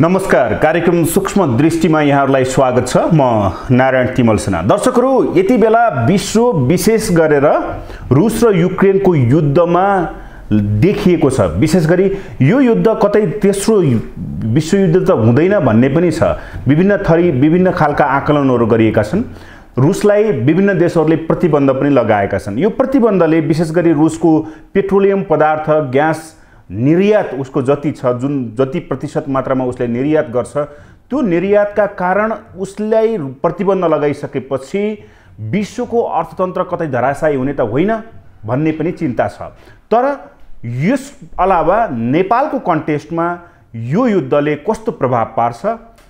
नमस्कार, कार्यक्रम सूक्ष्म दृष्टिमा यहाँहरूलाई स्वागत छ। म नारायण तिमल सेना। दर्शकहरू, यति बेला विश्व विशेष गरेर रुस र युक्रेनको युद्धमा देखिएको छ। विशेष गरी यो युद्ध कतै तेस्रो विश्वयुद्ध त हुँदैन भन्ने पनि छ। विभिन्न खालका आकलनहरू गरिएका छन्। रुसलाई विभिन्न देशहरूले प्रतिबन्ध पनि लगाएका छन्। यो प्रतिबन्धले विशेष गरी रुसको पेट्रोलियम पदार्थ, ग्यास निर्यात उसको जति छ, जति प्रतिशत मात्रामा उसले निर्यात गर्छ, त्यो निर्यातका कारण उसलाई प्रतिबन्ध लगाइसकेपछि विश्वको अर्थतन्त्र कतै धराशायी हुने त होइन भन्ने पनि चिन्ता छ। तर यस अलावा नेपालको कन्टेक्स्टमा यो युद्धले कस्तो प्रभाव पार्छ?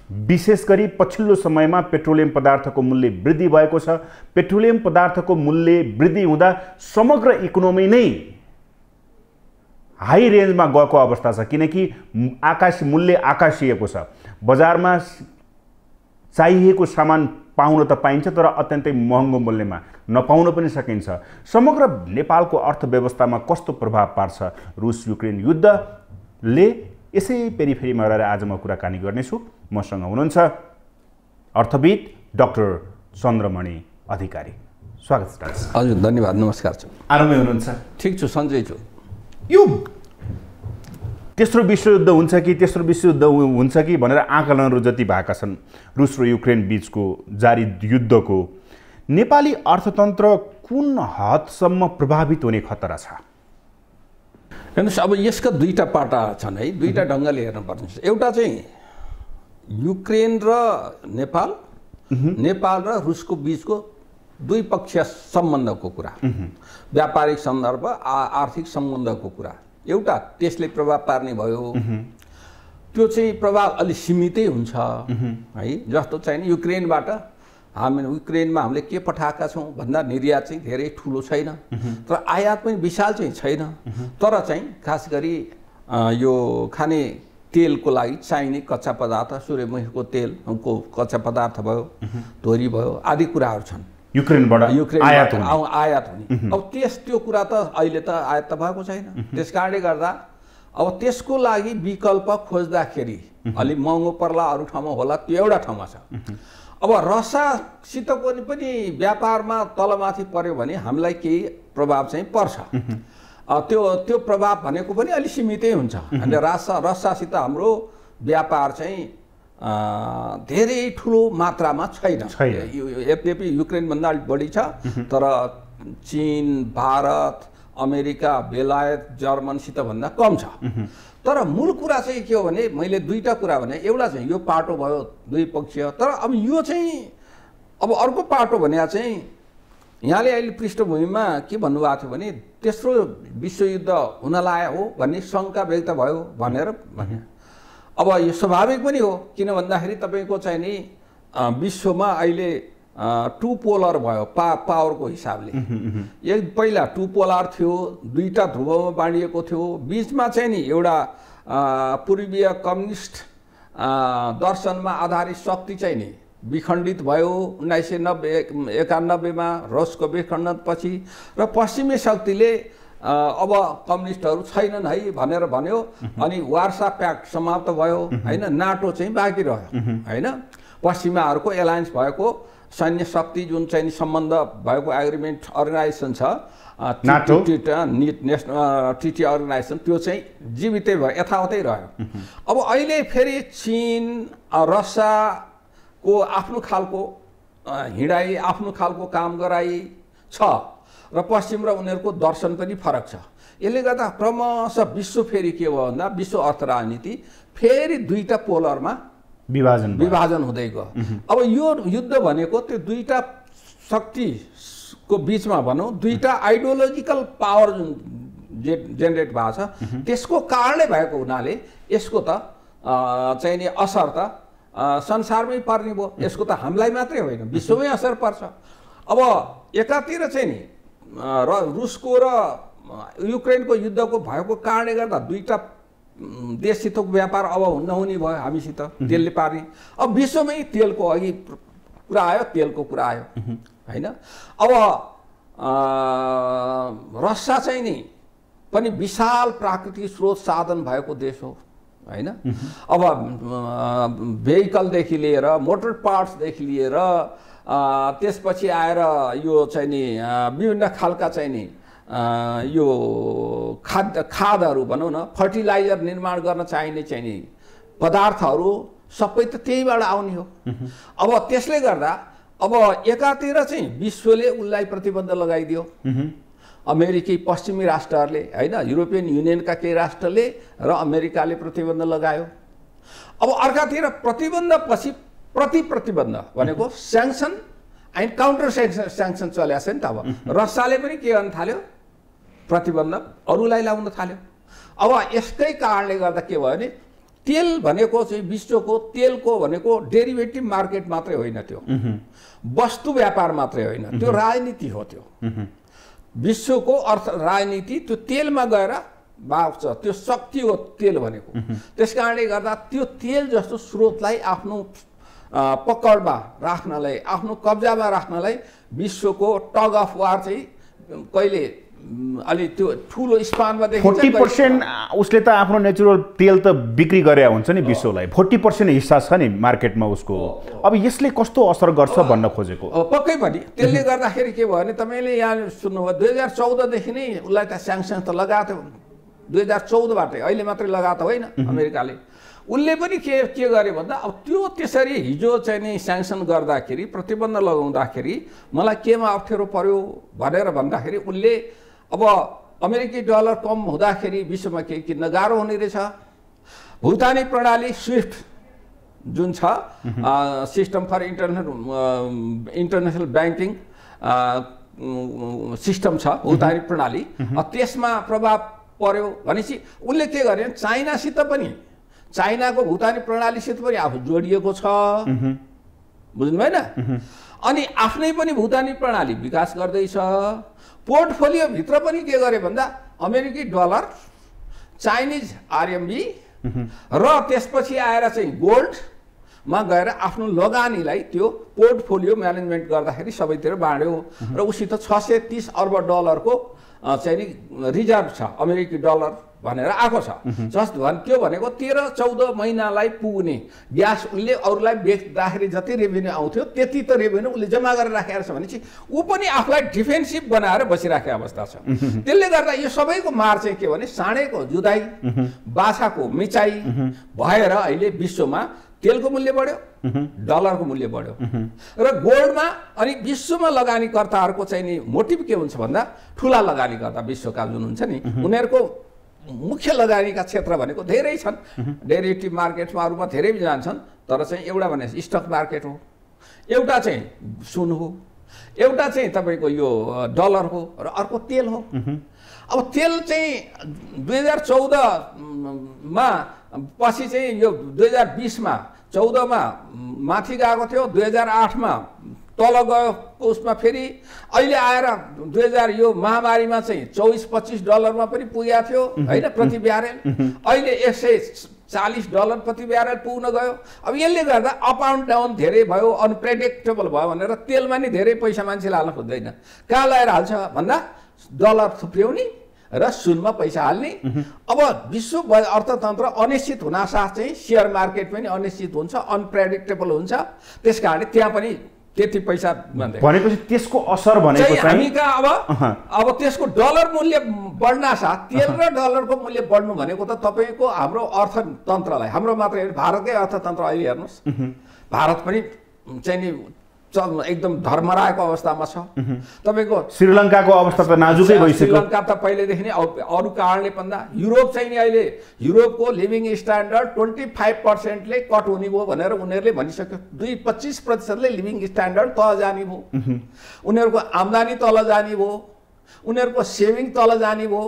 विशेष गरी पछिल्लो समयमा पेट्रोलियम पदार्थको मूल्य वृद्धि भएको छ। पेट्रोलियम पदार्थको मूल्य वृद्धि हुँदा समग्र इकोनोमी नै हाई रेन्जमा गएको अवस्था छ, किनकि मूल्य आकाशिएको छ। बजारमा चाहिएको सामान पाउन त पाइन्छ, तर अत्यन्तै महँगो मूल्यमा नपाउन पनि सकिन्छ। समग्र नेपालको अर्थव्यवस्थामा कस्तो प्रभाव पार्छ रुस युक्रेन युद्धले? यसै पेरिफेरीमा रहेर आज म कुराकानी गर्नेछु। मसँग हुनुहुन्छ अर्थविद डाक्टर चन्द्रमणि अधिकारी। स्वागत छ डाक्टर। हजुर, धन्यवाद। नमस्कार। आरामै हुनुहुन्छ? ठिक छु, सन्चै छु। यो तेस्रो विश्वयुद्ध हुन्छ कि तेस्रो विश्वयुद्ध हुन्छ कि भनेर आकलनहरू जति भएका छन् रुस र युक्रेन बीचको जारी युद्धको, नेपाली अर्थतन्त्र कुन हदसम्म प्रभावित हुने खतरा छ? हेर्नुहोस्, अब यसका दुईटा पाटा छन् है, दुईटा ढङ्गले हेर्नुपर्छ। एउटा चाहिँ युक्रेन र नेपाल, नेपाल र रुसको बीचको द्विपक्षीय सम्बन्धको कुरा, व्यापारिक सन्दर्भ, आर्थिक सम्बन्धको कुरा एउटा त्यसले प्रभाव पार्ने भयो। त्यो चाहिँ प्रभाव अलि सीमितै हुन्छ है। जस्तो चाहिँ युक्रेनमा हामीले के पठाएका छौँ भन्दा निर्यात चाहिँ धेरै ठुलो छैन, तर आयात पनि विशाल चाहिँ छैन। तर चाहिँ खास गरी यो खाने तेलको लागि चाहिने कच्चा पदार्थ, सूर्यमुखीको तेलको कच्चा पदार्थ भयो, धोरी भयो, आदि कुराहरू छन् युक्रेनबाट आयात हुने। अब त्यो कुरा त अहिले त आयात त भएको छैन। त्यस कारणले गर्दा अब त्यसको लागि विकल्प खोज्दाखेरि अलिक महँगो पर्ला, अरू ठाउँमा होला, त्यो एउटा ठाउँमा छ। अब रसियासितको पनि व्यापारमा तलमाथि पर्यो भने हामीलाई केही प्रभाव चाहिँ पर्छ। त्यो प्रभाव भनेको पनि अलिक सीमितै हुन्छ। अनि रसियासित हाम्रो व्यापार चाहिँ धेरै ठुलो मात्रामा छैन। यद्यपि युक्रेनभन्दा अलिक बढी छ, तर चीन, भारत, अमेरिका, बेलायत, जर्मनसित भन्दा कम छ। तर मूल कुरा चाहिँ के हो भने, मैले दुईटा कुरा भने, एउटा चाहिँ यो पाटो भयो द्विपक्षीय, तर अब यो चाहिँ अब अर्को पाटो भने चाहिँ यहाँले अहिले पृष्ठभूमिमा के भन्नुभएको थियो भने तेस्रो विश्वयुद्ध हुन लाग्यो हो भन्ने शङ्का व्यक्त भयो भनेर भने। अब यो स्वाभाविक पनि हो, किन भन्दाखेरि तपाईँको चाहिँ नि विश्वमा अहिले टु पोलर भयो पावरको हिसाबले। एक पहिला टु पोलर थियो, दुईटा ध्रुवमा बाँडिएको थियो। बिचमा चाहिँ नि एउटा पूर्वीय कम्युनिस्ट दर्शनमा आधारित शक्ति चाहिँ नि विखण्डित भयो 1991 मा रुसको विखण्डनपछि, र पश्चिमी शक्तिले अब कम्युनिस्टहरू छैनन् है भनेर भन्यो। अनि वार्सा प्याक्ट समाप्त भयो हैन, नाटो चाहिँ बाँकी रह्यो हैन। पश्चिमाहरूको एलायन्स भएको सैन्य शक्ति जुन चाहिँ सम्बन्ध भएको एग्रिमेन्ट अर्गनाइजेसन छ, नाटो ट्रिटी अर्गनाइजेसन, त्यो चाहिँ जीवितै भयो, यथावतै रह्यो। अब अहिले फेरि चीन, रसियाको आफ्नो खालको हिँडाइ, आफ्नो खालको काम गराइ छ, र पश्चिम र उनीहरूको दर्शन पनि फरक छ। यसले गर्दा क्रमशः विश्व फेरि के भयो भन्दा विश्व अर्थ राजनीति फेरि दुईटा पोलरमा विभाजन हुँदै गयो। अब यो युद्ध भनेको त्यो दुईटा शक्तिको बिचमा भनौँ, दुईटा आइडियोलोजिकल पावर जुन जेनेरेट भएको छ, त्यसको कारणले भएको हुनाले यसको त चाहिँ नि असर त संसारमै पर्ने भयो। यसको त हामीलाई मात्रै होइन, विश्वमै असर पर्छ। अब एकातिर चाहिँ नि रुसको र युक्रेनको युद्धको भएको कारणले गर्दा दुईटा देशसितको व्यापार अब नहुने भयो हामीसित, तेलले पार्ने। अब विश्वमै तेलको अघि कुरा आयो, तेलको कुरा आयो हैन। अब रसिया चाहिँ नि पनि विशाल प्राकृतिक स्रोत साधन भएको देश हो हैन। अब भेहिकलदेखि लिएर मोटर पार्ट्सदेखि लिएर त्यसपछि आएर यो चाहिँ नि विभिन्न खालका चाहिँ नि यो खादहरू भनौँ न, फर्टिलाइजर निर्माण गर्न चाहिने चाहिँ नि पदार्थहरू सबै त त्यहीबाट आउने हो। अब त्यसले गर्दा अब एकातिर चाहिँ विश्वले उसलाई प्रतिबन्ध लगाइदियो, अमेरिकी पश्चिमी राष्ट्रहरूले हैन, युरोपियन युनियनका केही राष्ट्रले र अमेरिकाले प्रतिबन्ध लगायो। अब अर्कातिर प्रतिबन्ध पछि प्रतिबन्ध भनेको स्याङ्सन एन्ड काउन्टर स्याङ्सन चलेको छ नि त। अब रसियाले पनि के गर्न थाल्यो, प्रतिबन्ध अरूलाई लाउन थाल्यो। अब यसकै कारणले गर्दा के भयो भने तेल भनेको चाहिँ विश्वको तेलको भनेको डेरिभेटिभ मार्केट मात्रै होइन, त्यो वस्तु व्यापार मात्रै होइन, त्यो राजनीति हो। त्यो विश्वको अर्थ राजनीति त्यो तेलमा गएर बाँच्छ, त्यो शक्ति हो तेल भनेको। त्यस कारणले गर्दा त्यो तेल जस्तो स्रोतलाई आफ्नो पकडमा राख्नलाई, आफ्नो कब्जामा राख्नलाई विश्वको टग अफ वार चाहिँ कहिले अलि त्यो ठुलो स्पानमा देखिन्छ। 40% उसले त आफ्नो नेचुरल तेल त बिक्री गरे हुन्छ नि विश्वलाई, 40% हिस्सा छ नि मार्केटमा उसको। अब यसले कस्तो असर गर्छ भन्न खोजेको। पक्कै पनि त्यसले गर्दाखेरि के भयो भने तपाईँले यहाँ सुन्नुभयो 2014 देखि नै उसलाई त स्याङ्सन त लगाएको थियो, 2014बाटै, अहिले मात्रै लगाएको होइन अमेरिकाले। उसले पनि के गरे भन्दा अब त्यो त्यसरी हिजो चाहिँ नि स्याङ्सन गर्दाखेरि, प्रतिबन्ध लगाउँदाखेरि मलाई केमा अप्ठ्यारो पर्यो भनेर भन्दाखेरि उसले अब अमेरिकी डलर कम हुँदाखेरि विश्वमा केही किन्न गाह्रो हुने रहेछ। भुक्तानी प्रणाली स्विफ्ट जुन छ, system for international banking system छ, भुक्तानी प्रणाली, त्यसमा प्रभाव पर्यो भनेपछि उसले के गर्यो, चाइनासित पनि, चाइनाको भुक्तानी प्रणालीसित पनि आफू जोडिएको छ, बुझ्नु भएन। अनि आफ्नै पनि भुक्तानी प्रणाली विकास गर्दैछ। पोर्टफोलियो भित्र पनि के गरे भन्दा अमेरिकी डलर, चाइनिज आरएमबी र त्यसपछि आएर चाहिँ गोल्डमा गएर आफ्नो लगानीलाई त्यो पोर्टफोलियो म्यानेजमेन्ट गर्दाखेरि सबैतिर बाँड्यो र उसित 630 अर्ब डलरको चाहिँ नि रिजर्भ छ, अमेरिकी डलर भनेर आएको छ। जस्ट त्यो भनेको 13-14 महिनालाई पुग्ने ग्यास उसले अरूलाई बेच्दाखेरि जति रेभेन्यू आउँथ्यो त्यति त रेभेन्यू उसले जम्मा गरेर राखेको छ भनेपछि ऊ पनि आफूलाई डिफेन्सिभ बनाएर बसिराखेको अवस्था छ। त्यसले गर्दा यो सबैको मार चाहिँ के भने साँडेको जुधाइ, बाछाको मिचाइ भएर अहिले विश्वमा तेलको मूल्य बढ्यो, डलरको मूल्य बढ्यो र गोल्डमा। अनि विश्वमा लगानीकर्ताहरूको चाहिँ नि मोटिभ के हुन्छ भन्दा ठुला लगानीकर्ता विश्वका जुन हुन्छ नि, उनीहरूको मुख्य लगानीका क्षेत्र भनेको धेरै छन्। डेरिभेटिभ मार्केटमा अरूमा धेरै जान्छन्, तर चाहिँ एउटा भने स्टक मार्केट हो, एउटा चाहिँ सुन हो, एउटा चाहिँ तपाईँको यो डलर हो र अर्को तेल हो। अब तेल चाहिँ 2014मा पछि चाहिँ यो 2020मा 14मा माथि गएको थियो, 2008मा तल गयो, उसमा फेरि अहिले आएर 2000 यो महामारीमा चाहिँ 24-25 डलरमा पनि पुगेको थियो हैन प्रति ब्यारेल। अहिले 140 डलर प्रति ब्यारेल पुग्न गयो। अब यसले गर्दा अप एन्ड डाउन धेरै भयो, अनप्रेडिक्टेबल भयो भनेर तेलमा नि धेरै पैसा मान्छेले हाल्न खोज्दैन। कहाँ लगाएर हाल्छ भन्दा डलर थुप्र्याउने र सुनमा पैसा हाल्ने। अब विश्व अर्थतन्त्र अनिश्चित हुनासाथ चाहिँ सेयर मार्केट पनि अनिश्चित हुन्छ, अनप्रेडिक्टेबल हुन्छ। त्यस कारणले त्यहाँ पनि त्यति पैसा भनेपछि त्यसको असर भनेको हामी कहाँ अब त्यसको डलर मूल्य बढ्न साथ तेल र डलरको मूल्य बढ्नु भनेको त तपाईँको हाम्रो अर्थतन्त्रलाई, हाम्रो मात्रै भारतकै अर्थतन्त्र अहिले हेर्नुहोस्, भारत पनि चाहिँ नि एकदम धर्मराएको अवस्थामा छ। तपाईँको श्रीलङ्काको अवस्था त नाजुकै भइसक्यो। श्रीलङ्का त पहिलेदेखि नै अरू कारणले भन्दा युरोप चाहिँ नि अहिले युरोपको लिभिङ स्ट्यान्डर्ड 25%ले कट हुने भयो भनेर उनीहरूले भनिसक्यो। 25% लिभिङ स्ट्यान्डर्ड तल जाने भयो, उनीहरूको आम्दानी तल जाने भयो, उनीहरूको सेभिङ तल जाने भयो।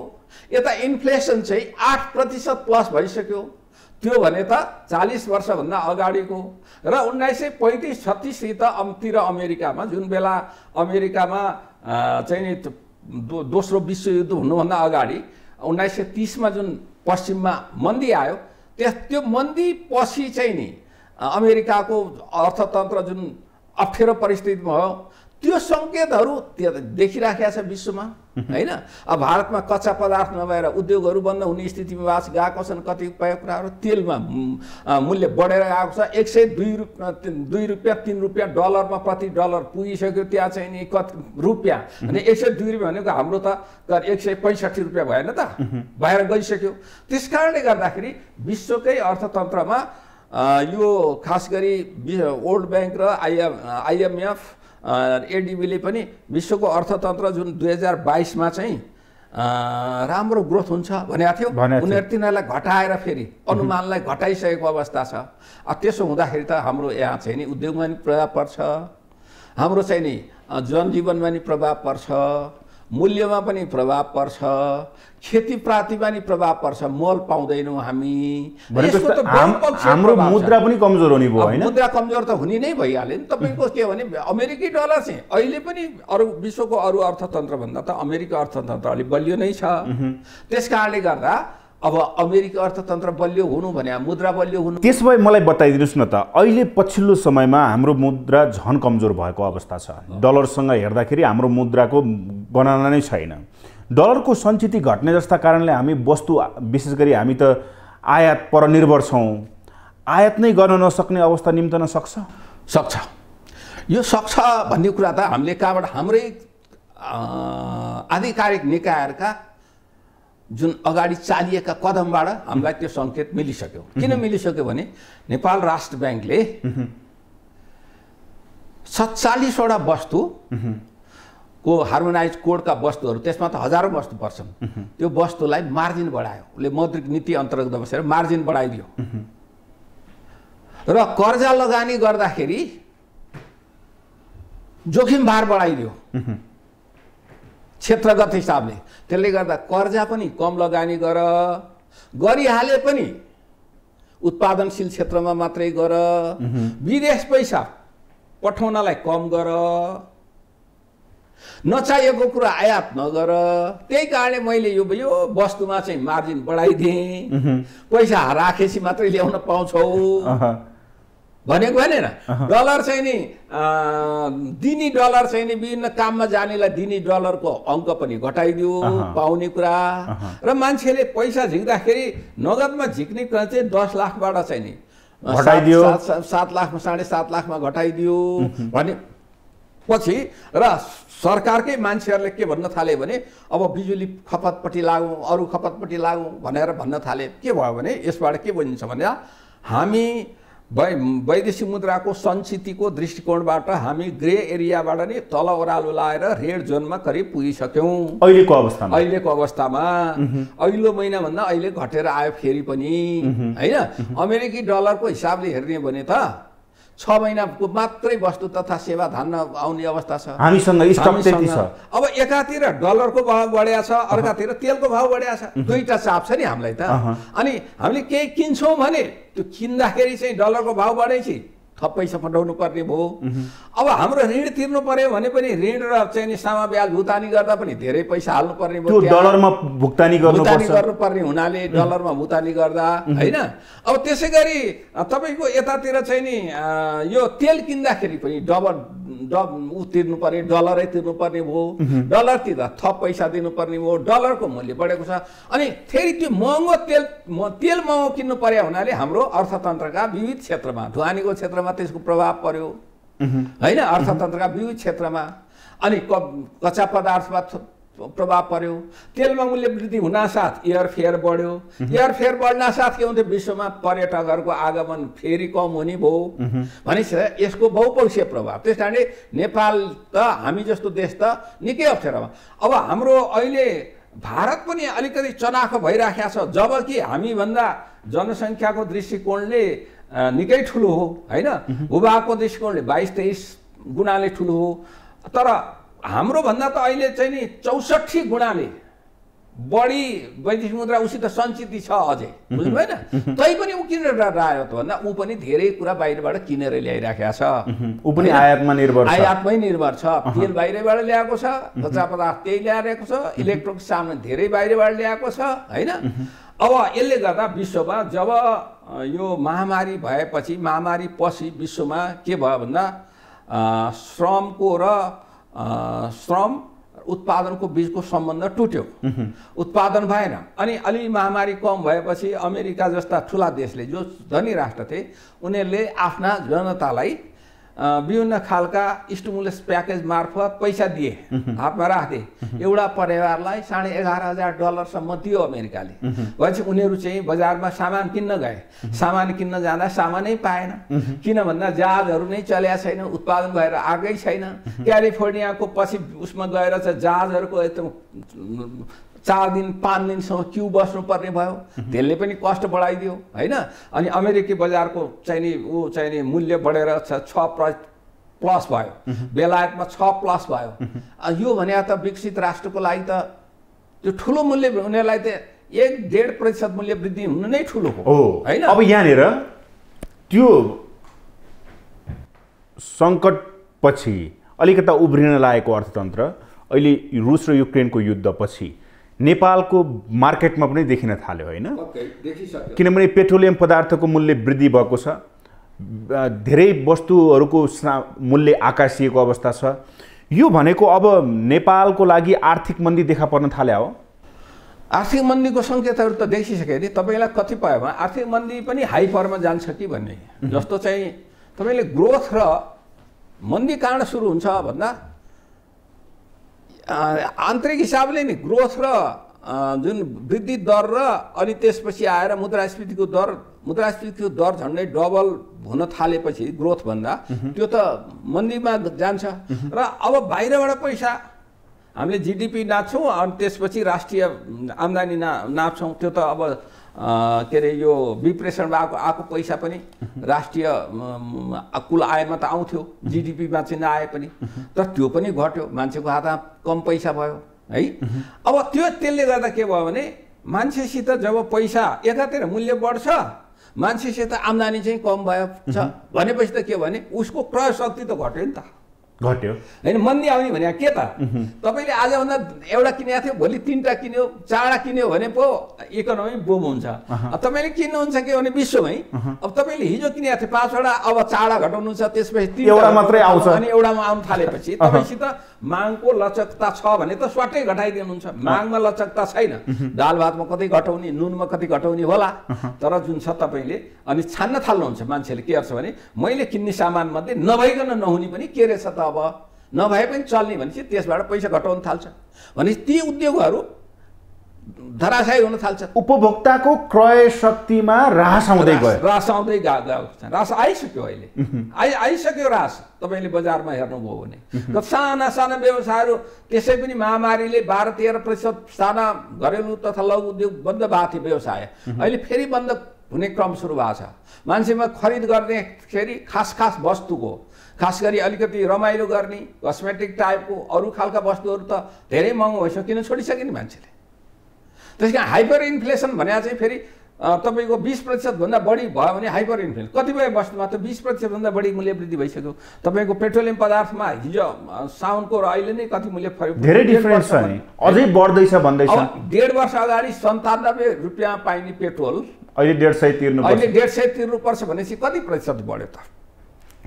यता इन्फ्लेसन चाहिँ 8% प्लस भइसक्यो। त्यो भने त 40 वर्षभन्दा अगाडिको र 1935-36 तिर अमेरिकामा, जुन बेला अमेरिकामा चाहिँ नि दोस्रो विश्वयुद्ध हुनुभन्दा अगाडि 1930मा जुन पश्चिममा मन्दी आयो, त्यो मन्दी पछि चाहिँ नि अमेरिकाको अर्थतन्त्र जुन अप्ठ्यारो परिस्थिति भयो, त्यो सङ्केतहरू देखिराखेको छ विश्वमा हैन। अब भारतमा कच्चा पदार्थ नभएर उद्योगहरू बन्द हुने स्थितिमा गएको छन्। कतिपय कुराहरू तेलमा मूल्य बढेर गएको छ। 102 रुपियाँ 3 रुपियाँ डलरमा प्रति डलर पुगिसक्यो। त्यहाँ चाहिँ नि कति रुपियाँ अनि 102 रुपियाँ भनेको हाम्रो त 165 रुपियाँ भएन त, भएर गइसक्यो। त्यस कारणले गर्दाखेरि विश्वकै अर्थतन्त्रमा यो खास गरी वर्ल्ड ब्याङ्क र IMF एडिबीले पनि विश्वको अर्थतन्त्र जुन 2022 चाहिँ राम्रो ग्रोथ हुन्छ भनेको थियो, उनीहरू तिनीहरूलाई घटाएर फेरि अनुमानलाई घटाइसकेको अवस्था छ। त्यसो हुँदाखेरि त हाम्रो यहाँ चाहिँ नि उद्योगमा नि प्रभाव पर्छ, हाम्रो चाहिँ नि जनजीवनमा नि प्रभाव पर्छ, मूल्यमा पनि प्रभाव पर्छ, खेतीपातीमा नि प्रभाव पर्छ। मल पाउँदैनौँ हामी, हाम्रो मुद्रा पनि कमजोर हुने भयो हैन। मुद्रा कमजोर त हुने नै भइहाल्यो नि। तपाईको के भने अमेरिकी डलर चाहिँ अहिले पनि अरू विश्वको अरू अर्थतन्त्र भन्दा त अमेरिकी अर्थतन्त्र अलि बलियो नै छ। त्यसकारणले गर्दा अब अमेरिकी अर्थतन्त्र बलियो हुनु भने मुद्रा बलियो हुनु। त्यसो भए मलाई बताइदिनुस् न त, अहिले पछिल्लो समयमा हाम्रो मुद्रा झन कमजोर भएको अवस्था छ। डलरसँग हेर्दाखेरि हाम्रो मुद्राको गणना नै छैन। डलरको सञ्चिति घट्ने जस्ता कारणले हामी वस्तु विशेष गरी हामी त आयात परनिर्भर छौँ, आयात नै गर्न नसक्ने अवस्था निम्तन सक्छ। यो सक्छ भन्ने कुरा त हामीले कहाँबाट हाम्रै आधिकारिक निकायहरूका जुन अगाडि चालिएका कदमबाट हामीलाई त्यो सङ्केत मिलिसक्यो। किन मिलिसक्यो भने नेपाल राष्ट्र ब्याङ्कले 47वटा वस्तु को हार्मोनाइज कोडका वस्तुहरू, त्यसमा त हजारौं वस्तु पर्छन्, त्यो वस्तुलाई मार्जिन बढायो। उसले मौद्रिक नीति अन्तर्गत बसेर मार्जिन बढाइदियो र कर्जा लगानी गर्दाखेरि जोखिम भार बढाइदियो क्षेत्रगत हिसाबले। त्यसले गर्दा कर्जा पनि कम लगानी गरिहाले पनि उत्पादनशील क्षेत्रमा मात्रै गर, विदेश पैसा पठाउनलाई कम गर, नचाहिएको कुरा आयात नगर। त्यही कारणले मैले यो वस्तुमा चाहिँ मार्जिन बढाइदिएँ, पैसा राखेपछि मात्रै ल्याउन पाउँछौ भनेको होइन र। डलर चाहिँ नि दिने डलर चाहिँ नि विभिन्न काममा जानेलाई दिने डलरको अङ्क पनि घटाइदियो पाउने कुरा। र मान्छेले पैसा झिक्दाखेरि नगदमा झिक्ने कुरा चाहिँ 10 लाखबाट चाहिँ नि 7 लाखमा 7.5 लाखमा घटाइदियो भने पछि र सरकारकै मान्छेहरूले के भन्न थाले भने अब बिजुली खपतपट्टि लागौँ, अरू खपतपट्टि लागौँ भनेर भन्न थाले। के भयो भने यसबाट के बनिन्छ भने हामी वैदेशिक मुद्राको सञ्चितिको दृष्टिकोणबाट हामी ग्रे एरियाबाट नै तल ओह्रालो लाएर रेड जोनमा करिब पुगिसक्यौँ अहिलेको अवस्थामा। अघिल्लो महिना भन्दा अहिले घटेर आयो फेरि पनि हैन। अमेरिकी डलरको हिसाबले हेर्ने भने त 6 महिनाको मात्रै वस्तु तथा सेवा धान्न आउने अवस्था छ हामीसँग। स्टक त्यति छ। अब एकातिर डलरको भाव बढ्या छ, अर्कातिर तेलको भाव बढ्या छ, दुईटा चाप छ नि हामीलाई त। अनि हामीले केही किन्छौँ भने त्यो किन्दाखेरि चाहिँ डलरको भाव बढेपछि थप पैसा पठाउनु पर्ने भयो। अब हाम्रो ऋण तिर्नु पर्यो भने पनि ऋण र चाहिँ सामा ब्याज भुक्तानी गर्दा पनि धेरै पैसा हाल्नु पर्ने भयो। डलरमा भुक्तानी गर्नुपर्ने हुनाले डलरमा भुक्तानी गर्दा हैन। अब त्यसै गरी तपाईको यतातिर चाहिँ नि यो तेल किन्दाखेरि पनि डबल तिर्नु पर्ने, डलरै तिर्नु पर्ने भयो। डलर तिर्दा थप पैसा दिनुपर्ने भयो, डलरको मूल्य बढेको छ। अनि फेरि त्यो महँगो तेल महँगो किन्नु पर्यो हुनाले हाम्रो अर्थतन्त्रका विविध क्षेत्रमा, ढुवानीको क्षेत्रमा त्यसको प्रभाव पर्यो हैन, अर्थतन्त्रका विविध क्षेत्रमा। अनि कच्चा पदार्थमा प्रभाव पर्यो। तेलमा मूल्य वृद्धि हुनासाथ एयरफेयर बढ्यो। एयरफेयर बढ्नासाथ के हुन्थ्यो, विश्वमा पर्यटकहरूको आगमन फेरि कम हुने भयो भनेपछि यसको बहुपक्षीय प्रभाव। त्यस कारणले नेपाल त हामी जस्तो देश त निकै अप्ठ्यारोमा। अब हाम्रो अहिले भारत पनि अलिकति चनाखो भइराखेको छ, जबकि हामीभन्दा जनसङ्ख्याको दृष्टिकोणले निकै ठुलो हो हैन, भूभागको दृष्टिकोणले 22-23 गुणाले ठुलो हो। तर हाम्रो भन्दा त अहिले चाहिँ नि 64 गुणाले बढी वैदेशिक मुद्रा उसित सञ्चिति छ अझै, बुझ्नु भएन। तैपनि ऊ किनेर आयो त भन्दा ऊ पनि धेरै कुरा बाहिरबाट किनेर ल्याइराखेको छ। ऊ पनि आयातमै निर्भर छ। तेल बाहिरबाट ल्याएको छ, कच्चा पदार्थ त्यही ल्याएको छ, इलेक्ट्रोनिक सामान धेरै बाहिरबाट ल्याएको छ हैन। अब यसले गर्दा विश्वमा जब यो महामारी भएपछि, महामारी पछि विश्वमा के भयो भन्दा श्रमको र श्रम उत्पादनको बीचको सम्बन्ध टुट्यो, उत्पादन भएन। अनि अलि महामारी कम भएपछि अमेरिका जस्ता ठुला देशले, जो धनी राष्ट्र थिए, उनीहरूले आफ्ना जनतालाई विभिन्न खालका स्टिमुलस प्याकेज मार्फत पैसा दिए, हातमा राखे। एउटा परिवारलाई $11,500 दियो अमेरिकाले। भएपछि उनीहरू चाहिँ बजारमा सामान किन्न गए। सामान किन्न जाँदा सामानै पाएन, किन भन्दा जहाजहरू नै चलेका छैन, उत्पादन भएर आएकै छैन। क्यालिफोर्नियाको पछि उसमा गएर चाहिँ जहाजहरूको एकदम 4 दिन 5 दिनसम्म क्यू बस्नुपर्ने भयो, त्यसले पनि कष्ट बढाइदियो हैन। अनि अमेरिकी बजारको चाहिँ मूल्य बढेर 6+ भयो, बेलायतमा 6+ भयो। यो भने त विकसित राष्ट्रको लागि त त्यो ठुलो मूल्य, उनीहरूलाई त 1-1.5% मूल्य वृद्धि हुनु नै ठुलो हो हैन। अब यहाँनिर त्यो सङ्कटपछि अलिकता उब्रिन लागेको अर्थतन्त्र अहिले रुस र युक्रेनको युद्धपछि नेपालको मार्केटमा पनि देखिन थाल्यो हैन। किनभने पेट्रोलियम पदार्थको मूल्य वृद्धि भएको छ, धेरै वस्तुहरूको मूल्य आकाशिएको अवस्था छ। यो भनेको अब नेपालको लागि आर्थिक मन्दी देखा पर्न थाल्यो हो। आर्थिक मन्दीको सङ्केतहरू त देखिसके नि। तपाईँलाई कतिपयमा आर्थिक मन्दी पनि हाइपरमा जान्छ कि भन्ने जस्तो चाहिँ तपाईँले ग्रोथ र मन्दी कहाँ सुरु हुन्छ भन्दा आन्तरिक हिसाबले नि ग्रोथ र जुन वृद्धि दर र अनि त्यसपछि आएर मुद्रास्फीतिको दर झन्डै डबल हुन थालेपछि ग्रोथ भन्दा त्यो त मन्दीमा जान्छ। र अब बाहिरबाट पैसा हामीले जिडिपी नाप्छौँ अनि त्यसपछि राष्ट्रिय आम्दानी नाप्छौँ। त्यो त अब के अरे यो विप्रेषणबाट आएको पैसा पनि राष्ट्रिय कुल आयमा त आउँथ्यो, जिडिपीमा चाहिँ नआए पनि, तर त्यो पनि घट्यो, मान्छेको हातमा कम पैसा भयो है। अब त्यसले गर्दा के भयो भने मान्छेसित जब पैसा एकातिर मूल्य बढ्छ, मान्छेसित आम्दानी चाहिँ कम भयो छ भनेपछि त के भने उसको क्रय शक्ति त घट्यो नि त, घट्यो हैन। मन्दी आउने भने के त, तपाईँले आजभन्दा एउटा किनेको थियो भोलि 3टा किन्यो 4टा किन्यो भने पो इकोनोमी बुम हुन्छ। तपाईँले किन्नुहुन्छ के भने विश्वमै अब तपाईँले हिजो किनेको थियो 5वटा, अब 4टा घटाउनुहुन्छ, त्यसपछि 3टा मात्रै आउँछ अनि एउटामा आउन थालेपछि तपाईँसित मागको लचकता छ भने त स्वाटै घटाइदिनुहुन्छ। मागमा लचकता छैन, दाल भातमा कतै घटाउने, नुनमा कति घटाउने होला, तर जुन छ तपाईँले अनि छान्न थाल्नुहुन्छ। मान्छेले के गर्छ भने मैले किन्ने सामान मध्ये नभइकन नहुने पनि के रहेछ त, अब नभए पनि चल्ने भनेपछि त्यसबाट पैसा घटाउन थाल्छ भने ती उद्योगहरू धराशायी हुन थाल्छ। उपभोक्ताको क्रय शक्तिमा ह्रास आउँदै गयो, ह्रास आइसक्यो, अहिले आइसक्यो ह्रास। तपाईँले बजारमा हेर्नुभयो भने साना साना व्यवसायहरू, त्यसै पनि महामारीले 12-13% साना घरेलु तथा लघु उद्योग बन्द भएको थियो व्यवसाय, अहिले फेरि बन्द हुने क्रम सुरु भएको छ। मान्छेमा खरिद गर्नेखेरि खास वस्तुको, खास गरी अलिकति रमाइलो गर्ने कस्मेटिक टाइपको अरू खालका वस्तुहरू त धेरै महँगो भइसक्यो, किन छोडिसक्यो नि मान्छेले। त्यस कारण हाइपर इन्फ्लेसन भने चाहिँ फेरि तपाईँको 20% भन्दा बढी भयो भने हाइपर इन्फ्लेसन, कतिपय वस्तुमा त 20% भन्दा बढी मूल्य वृद्धि भइसक्यो। तपाईँको पेट्रोलियम पदार्थमा हिजो साउनको र अहिले नै कति मूल्य धेरै डिफरेन्स छ नि, अझै बढ्दैछ भन्दैछ। 1.5 वर्ष अगाडि 97 रुपियाँ पाइने पेट्रोल अहिले 150 तिर्नु पर्छ भनेपछि कति प्रतिशत बढ्यो त?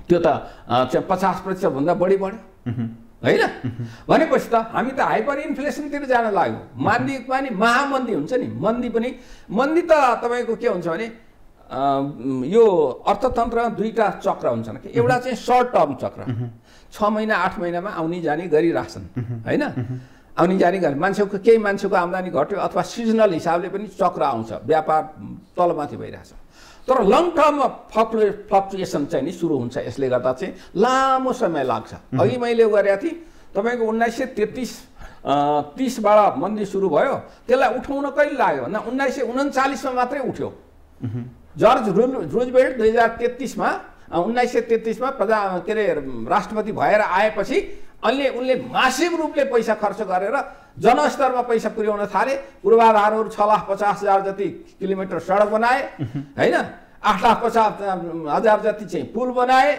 त्यो त 50% भन्दा बढी बढ्यो हैन। भनेपछि त हामी त हाइपर इन्फ्लेसनतिर जान लाग्यो। मन्दी पनि महामन्दी हुन्छ नि, मन्दी त तपाईँको के हुन्छ भने यो अर्थतन्त्रमा 2टा चक्र हुन्छन् कि, एउटा चाहिँ सर्ट टर्म चक्र, 6 महिना 8 महिनामा आउने जाने गरिराख्छन् हैन। आउने जाने गरी मान्छेको केही मान्छेको आम्दानी घट्यो अथवा सिजनल हिसाबले पनि चक्र आउँछ, व्यापार तलमाथि भइरहेछ। तर लङ टर्ममा फ्लक्चुएसन चाहिँ नि सुरु हुन्छ। यसले गर्दा चाहिँ लामो समय लाग्छ। अघि मैले गरेको थिएँ तपाईँको 1933-30बाट मन्दी सुरु भयो, त्यसलाई उठाउन कहिले लाग्यो भन्दा 1939मा मात्रै उठ्यो। जर्ज रुजवेल्ट 1933मा के अरे राष्ट्रपति भएर आएपछि उनले मासिव रूपले पैसा खर्च गरेर जनस्तरमा पैसा पुर्याउन थाले। पूर्वाधारहरू 6,50,000 जति किलोमिटर सडक बनाए हैन, 8,50,000 जति चाहिँ पुल बनाए,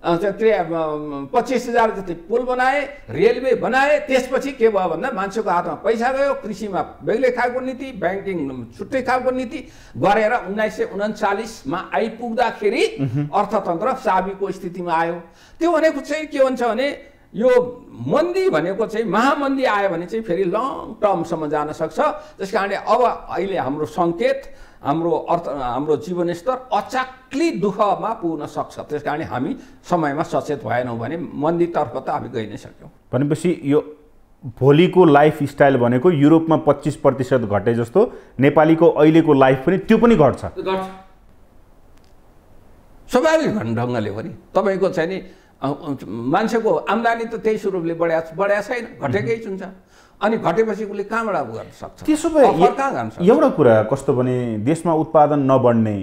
25,000 जति पुल बनाए, रेलवे बनाए। त्यसपछि के भयो भन्दा मान्छेको हातमा पैसा गयो, कृषिमा बेग्लै खालको नीति, ब्याङ्किङ छुट्टै खालको नीति गरेर 1939मा आइपुग्दाखेरि अर्थतन्त्र चाबीको स्थितिमा आयो। त्यो भनेको चाहिँ के हुन्छ भने यो मन्दी भनेको चाहिँ महामन्दी आयो भने चाहिँ फेरि लङ टर्मसम्म जान सक्छ। त्यस कारणले अब अहिले हाम्रो सङ्केत हाम्रो जीवनस्तर अचाक्ली दुःखमा पुग्न सक्छ। त्यस कारणले हामी समयमा सचेत भएनौँ भने मन्दीतर्फ त हामी गइ नै सक्यौँ। भनेपछि यो भोलिको लाइफस्टाइल भनेको युरोपमा 25% घटे जस्तो नेपालीको अहिलेको लाइफ पनि त्यो पनि घट्छ। स्वाभाविक ढङ्गले पनि तपाईँको चाहिँ नि मान्छेको आम्दानी त त्यही स्वरूपले बढ्या छैन, घटेकै हुन्छ। अनि घटेपछि उसले कहाँबाट गर्न सक्छ? त्यसो भए एउटा कुरा कस्तो भने देशमा उत्पादन नबढ्ने,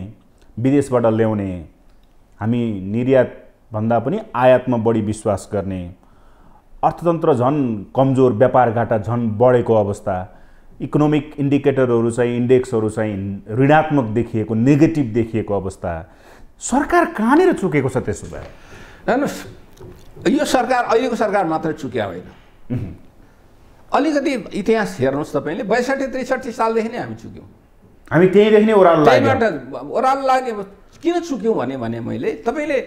विदेशबाट ल्याउने, हामी निर्यात भन्दा पनि आयातमा बढी विश्वास गर्ने, अर्थतन्त्र झन् कमजोर, व्यापार घाटा झन् बढेको अवस्था, इकोनोमिक इन्डिकेटरहरू चाहिँ इन्डेक्सहरू चाहिँ ऋणात्मक देखिएको, नेगेटिभ देखिएको अवस्था, सरकार कहाँनिर चुकेको छ? त्यसो भए हेर्नुहोस्, यो सरकार अहिलेको सरकार मात्रै चुक्या होइन। अलिकति इतिहास हेर्नुहोस् तपाईँले, 62-63 सालदेखि नै हामी चुक्यौँ। हामी त्यहीँदेखि नै ओह्रालो लाग्यो। किन चुक्यौँ भने मैले तपाईँले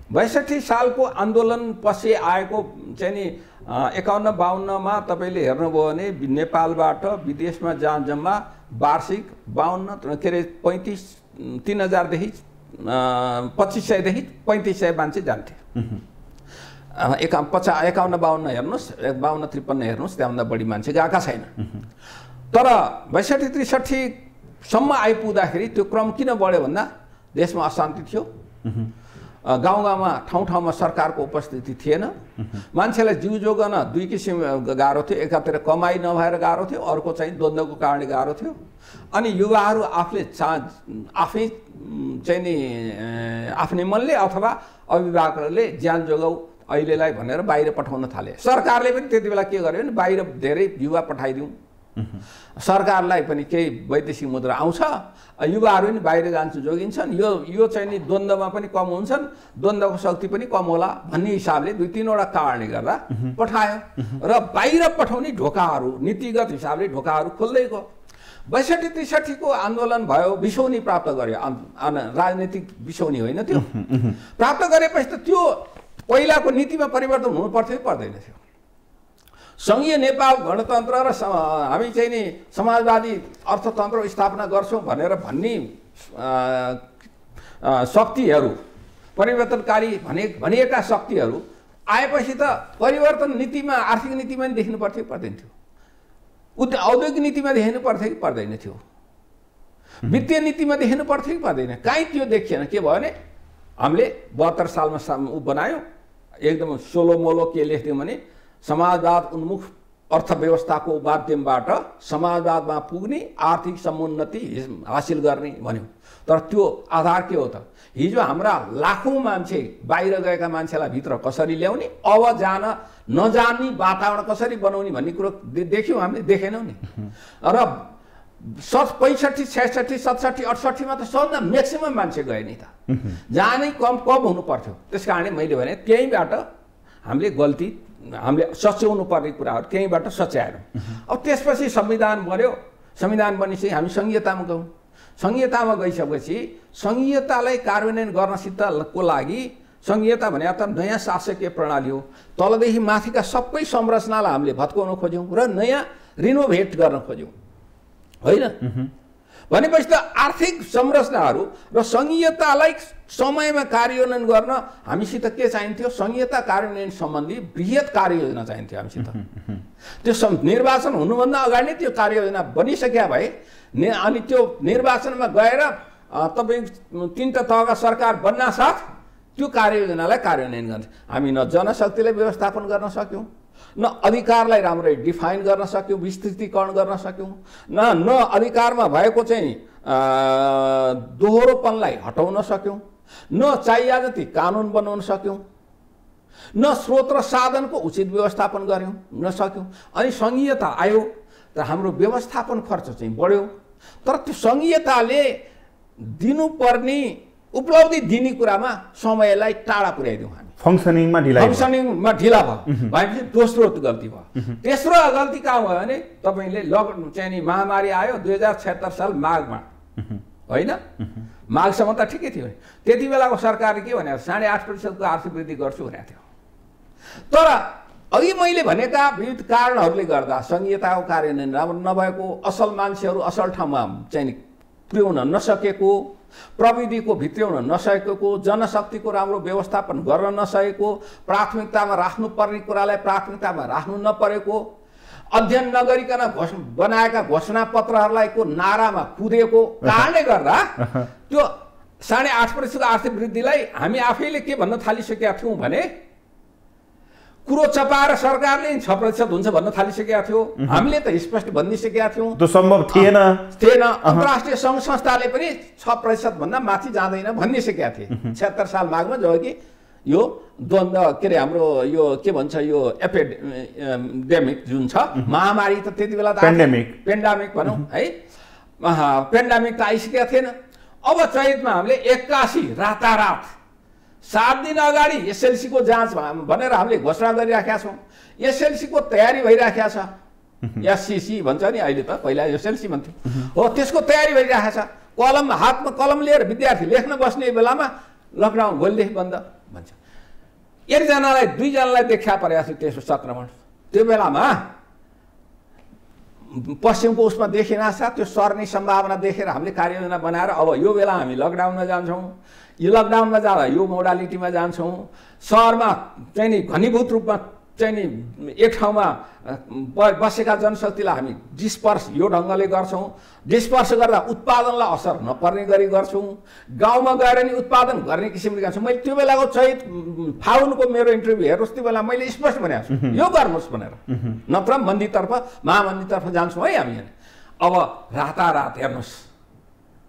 62 सालको आन्दोलनपछि आएको चाहिँ नि 51-52मा तपाईँले हेर्नुभयो भने नेपालबाट विदेशमा जम्मा वार्षिक 3,000देखि 2500देखि 3500 मान्छे जान्थे। 51-52 हेर्नुहोस्, 52-53 हेर्नुहोस्, त्यहाँभन्दा बढी मान्छे गएका छैन। तर 62-63सम्म आइपुग्दाखेरि त्यो क्रम किन बढ्यो भन्दा देशमा अशान्ति थियो, गाउँ-गाउँमा ठाउँ-ठाउँमा सरकारको उपस्थिति थिएन, मान्छेलाई जिउ जोगन दुई किसिम गाह्रो थियो। एकातिर कमाइ नभएर गाह्रो थियो, अर्को चाहिँ द्वन्द्वको कारणले गाह्रो थियो। अनि युवाहरू आफै चाहिँ नि आफ्नै मनले अथवा अभिभावकहरूले ज्यान जोगाऊ अहिलेलाई भनेर बाहिर पठाउन थाले। सरकारले पनि त्यति बेला के गर्यो भने बाहिर धेरै युवा पठाइदिउँ, सरकारलाई पनि केही वैदेशिक मुद्रा आउँछ, युवाहरू पनि बाहिर जान्छ जोगिन्छन्, यो चाहिँ नि द्वन्द्वमा पनि कम हुन्छन्, द्वन्द्वको शक्ति पनि कम होला भन्ने हिसाबले 2-3वटा कारणले गर्दा पठायो। र बाहिर पठाउने ढोकाहरू नीतिगत हिसाबले ढोकाहरू खोल्दै गयो। 62-63को आन्दोलन भयो, बिसौनी प्राप्त गर्यो, राजनीतिक बिसौनी होइन त्यो। प्राप्त गरेपछि त त्यो पहिलाको नीतिमा परिवर्तन हुनु पर्थ्यो कि पर्दैन थियो? सङ्घीय नेपाल गणतन्त्र र हामी चाहिँ नि समाजवादी अर्थतन्त्र स्थापना गर्छौँ भन्ने शक्तिहरू, परिवर्तनकारी भनिएका शक्तिहरू आएपछि त परिवर्तन नीतिमा, आर्थिक नीतिमा नि देखिनु पर्थ्यो कि पर्दैन थियो? औद्योगिक नीतिमा देखिनु पर्थ्यो कि पर्दैन थियो? वित्तीय नीतिमा देखिनु पर्थ्यो कि पर्दैन? कहीँ त्यो देखिएन। के भयो भने हामीले 72 सालमा बनायो, एकदम सोलोमोलो के लेख्थ्यौँ भने समाजवाद उन्मुख अर्थव्यवस्थाको माध्यमबाट समाजवादमा पुग्ने, आर्थिक समुन्नति हासिल गर्ने भन्यौँ। तर त्यो आधार के हो त? हिजो हाम्रा लाखौँ मान्छे बाहिर गएका मान्छेलाई भित्र कसरी ल्याउने, अब जान नजान्ने वातावरण कसरी बनाउने भन्ने कुरो देख्यौँ हामीले, देखेनौँ नि। र 65, 66, 67, 68मा त सबभन्दा म्याक्सिमम मान्छे गए नि त, जहाँ नै कम हुनु पर्थ्यो। त्यस कारणले मैले भने त्यहीँबाट हामीले सच्याउनु पर्ने कुराहरू त्यहीँबाट सच्याएनौँ। अब त्यसपछि संविधान बन्यो, संविधान बनेपछि हामी संहितामा गयौँ। संहितामा गइसकेपछि संहितालाई कार्यान्वयन गर्नसितको लागि संहिता भने त नयाँ शासकीय प्रणाली हो। तलदेखि माथिका सबै संरचनालाई हामीले भत्काउन खोज्यौँ र नयाँ रिनोभेट गर्न खोज्यौँ, होइन? भनेपछि त आर्थिक संरचनाहरू र संहितालाई समयमा कार्यान्वयन गर्न हामीसित के चाहिन्थ्यो? संहिता कार्यान्वयन सम्बन्धी बृहत कार्ययोजना चाहिन्थ्यो हामीसित। त्यो निर्वाचन हुनुभन्दा अगाडि नै त्यो कार्ययोजना बनिसक्या भए अनि त्यो निर्वाचनमा गएर तपाईँ 3टा तहका सरकार बन्नासाथ त्यो कार्ययोजनालाई कार्यान्वयन गर्छ। हामी न जनशक्तिलाई व्यवस्थापन गर्न सक्यौँ, न अधिकारलाई राम्ररी डिफाइन गर्न सक्यौँ, विस्तृतीकरण गर्न सक्यौँ, न अधिकारमा भएको चाहिँ दोहोरोपनलाई हटाउन सक्यौँ, न चाहिए जति कानुन बनाउन सक्यौँ, न स्रोत र साधनको उचित व्यवस्थापन गर्यौँ न सक्यौँ। अनि संघीयता आयो र हाम्रो व्यवस्थापन खर्च चाहिँ बढ्यो। तर त्यो संघीयताले दिनुपर्ने उपलब्धि दिने कुरामा समयलाई टाढा पुर्याइदिउँ हामी, फङ्सनिङमा ढिला भयो। भएपछि दोस्रो गल्ती भयो। तेस्रो गल्ती कहाँ भयो भने तपाईँले लकडाउन चाहिँ नि महामारी आयो 2076 साल माघमा, होइन? माघसम्म त ठिकै थियो। त्यति बेलाको सरकारले के भनेको? 8.5% आर्थिक वृद्धि गर्छु भनेको थियो। तर अघि मैले भनेका विविध कारणहरूले गर्दा सङ्घीयताको कार्यान्वयन राम्रो नभएको, असल मान्छेहरू असल ठाउँमा चाहिँ पुर्याउन नसकेको, प्रविधिको भित्र्याउन नसकेको, जनशक्तिको राम्रो व्यवस्थापन गर्न नसकेको, प्राथमिकतामा राख्नुपर्ने कुरालाई प्राथमिकतामा राख्नु नपरेको, अध्ययन नगरिकन बनाएका घोषणापत्रहरूलाई को नारामा कुदेको कारणले गर्दा त्यो 8.5% आर्थिक वृद्धिलाई हामी आफैले के भन्न थालिसकेका थियौँ भने कुरो चपाएर सरकारले 6% हुन्छ भन्न थालिसकेका थियो। हामीले त स्पष्ट भनिसकेका थियौँ त्यो सम्भव थिएन। अन्तर्राष्ट्रिय सङ्घ संस्थाले पनि 6% भन्दा माथि जाँदैन भनिसकेका थिए 76 साल माघमा, जब कि यो द्वन्द्व के अरे हाम्रो यो के भन्छ यो एपिडेमिक जुन छ महामारी त त्यति बेला त पेन्डामिक भनौँ है, पेन्डामिक त आइसकेका थिएन। अब चैतमा हामीले 81 रातारात 7 दिन अगाडि एसएलसी को जाँच भनेर हामीले घोषणा गरिराखेका छौँ। एसएलसी को तयारी भइराखेको छ, एससीसी भन्छ नि अहिले त, पहिला एसएलसी भन्थ्यो हो, त्यसको तयारी भइरहेको छ। कलम हातमा कलम लिएर विद्यार्थी लेख्न बस्ने बेलामा लकडाउन भोलिदेखि बन्द भन्छ। एकजनालाई 2 जनालाई देखा परेको थियो त्यसको संक्रमण। त्यो बेलामा पश्चिमको उसमा देखिनाछ, त्यो सर्ने सम्भावना देखेर हामीले कार्ययोजना बनाएर अब यो बेला हामी लकडाउनमा जान्छौँ, यो लकडाउनमा जाँदा यो मोडालिटीमा जान्छौँ। सहरमा चाहिँ नि घनीभूत रूपमा चाहिँ नि एक ठाउँमा बसेका जनशक्तिलाई हामी डिस्पर्स यो ढङ्गले गर्छौँ। डिस्पर्स गर्दा उत्पादनलाई असर नपर्ने गरी गर्छौँ। गाउँमा गएर नि उत्पादन गर्ने किसिमले गर्छौँ। मैले त्यो बेलाको चैत फागुनको मेरो इन्टरभ्यू हेर्नुहोस्, त्यो बेला मैले स्पष्ट भनेको छु यो गर्नुहोस् भनेर, नत्र मन्दीतर्फ महामन्दीतर्फ जान्छौँ है हामी। अब रातारात हेर्नुहोस्,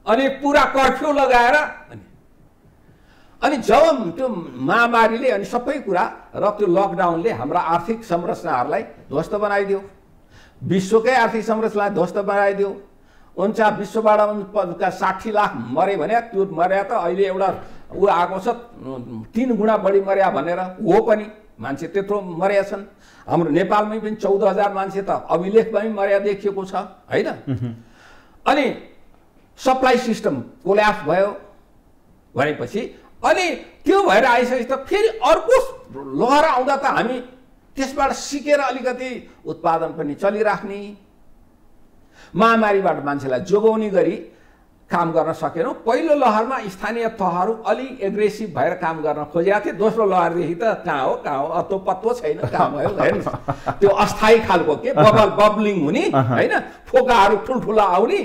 अनि पुरा कर्फ्यू लगाएर अनि जब त्यो महामारीले अनि सबै कुरा र त्यो लकडाउनले हाम्रा आर्थिक संरचनाहरूलाई ध्वस्त बनाइदियो, विश्वकै आर्थिक संरचनालाई ध्वस्त बनाइदियो। विश्वबाट 60 लाख मरे भने त्यो मर्या त अहिले एउटा ऊ आएको छ 3 गुणा बढी मर्या भनेर हो पनि, मान्छे त्यत्रो मर्या छन्। हाम्रो नेपालमै पनि 14,000 मान्छे त अभिलेखमै मर्या देखिएको छ हैन। अनि सप्लाई सिस्टम कोल्याप्स भयो भनेपछि अनि त्यो भएर आइसकेपछि त फेरि अर्को लहर आउँदा त हामी त्यसबाट सिकेर अलिकति उत्पादन पनि चलिराख्ने, महामारीबाट मान्छेलाई जोगाउने गरी काम गर्न सकेनौँ। पहिलो लहरमा स्थानीय तहहरू अलि एग्रेसिभ भएर काम गर्न खोजेका थिए। दोस्रो लहरदेखि त कहाँ हो अत्तो पत्तो छैन, कहाँ भयो हेर्नुहोस्, त्यो अस्थायी खालको के बबलिङ हुने होइन, फोकाहरू ठुल्ठुला आउने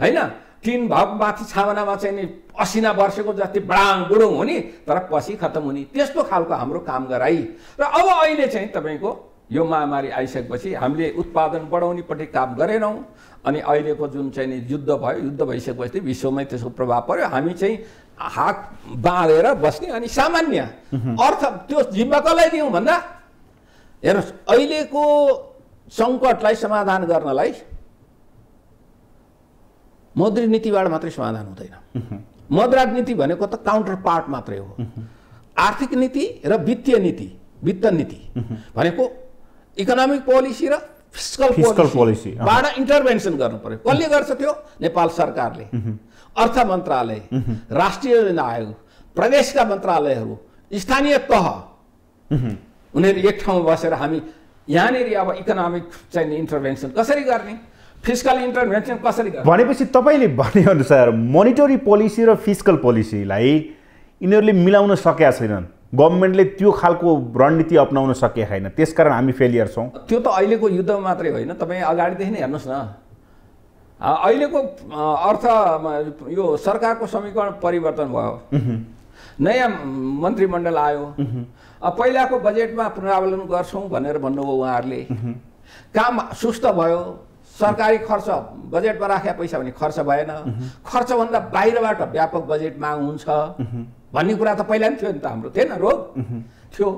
होइन, 3 भाग माथि छावनामा चाहिँ नि असिना वर्षको जति बडाङ बुडुङ हुने तर पछि खत्तम हुने, त्यस्तो खालको हाम्रो काम गराइ। र अब अहिले चाहिँ तपाईँको यो महामारी आइसकेपछि हामीले उत्पादन बढाउनेपट्टि काम गरेनौँ। अनि अहिलेको जुन चाहिँ नि युद्ध भयो, युद्ध भइसकेपछि विश्वमै त्यसको प्रभाव पर्यो। हामी चाहिँ हात बाँधेर बस्ने अनि सामान्य अर्थ त्यो जिम्मा कसलाई दिउँ भन्दा हेर्नुहोस्, अहिलेको सङ्कटलाई समाधान गर्नलाई मौद्रिक नीतिबाट मात्रै समाधान हुँदैन। मौद्रिक नीति भनेको त काउन्टर पार्ट मात्रै हो। आर्थिक नीति र वित्तीय नीति, वित्त नीति भनेको इकोनोमिक पोलिसी र फिस्कल पोलिसीबाट इन्टरभेन्सन गर्नु पर्यो। कसले गर्छ त्यो? नेपाल सरकारले, अर्थ मन्त्रालय, राष्ट्रिय योजना आयोग, प्रदेशका मन्त्रालयहरू, स्थानीय तह, उनीहरू एक ठाउँमा बसेर हामी यहाँनिर अब इकोनोमिक चाहिँ इन्टरभेन्सन कसरी गर्ने, फिस्कल इन्टरभेन्सन कसरी गर्ने भनेपछि तपाईँले भनेअनुसार मोनिटरी पोलिसी र फिस्कल पोलिसीलाई यिनीहरूले मिलाउन सकेका छैनन्। गभर्मेन्टले त्यो खालको रणनीति अपनाउन सकेका छैन, त्यसकारण हामी फेलियर छौँ। त्यो त अहिलेको युद्धमा मात्रै होइन, तपाईँ अगाडिदेखि नै हेर्नुहोस् न। अहिलेको अर्थ यो सरकारको समीकरण परिवर्तन भयो, नयाँ मन्त्रीमण्डल आयो, पहिलाको बजेटमा पुनरावलोकन गर्छौँ भनेर भन्नुभयो उहाँहरूले। काम सुस्त भयो, सरकारी खर्च बजेटमा राखेका पैसा भने खर्च भएन, खर्चभन्दा बाहिरबाट व्यापक बजेट माग हुन्छ भन्ने कुरा त पहिला पनि थियो नि त, हाम्रो थिएन रोग थियो।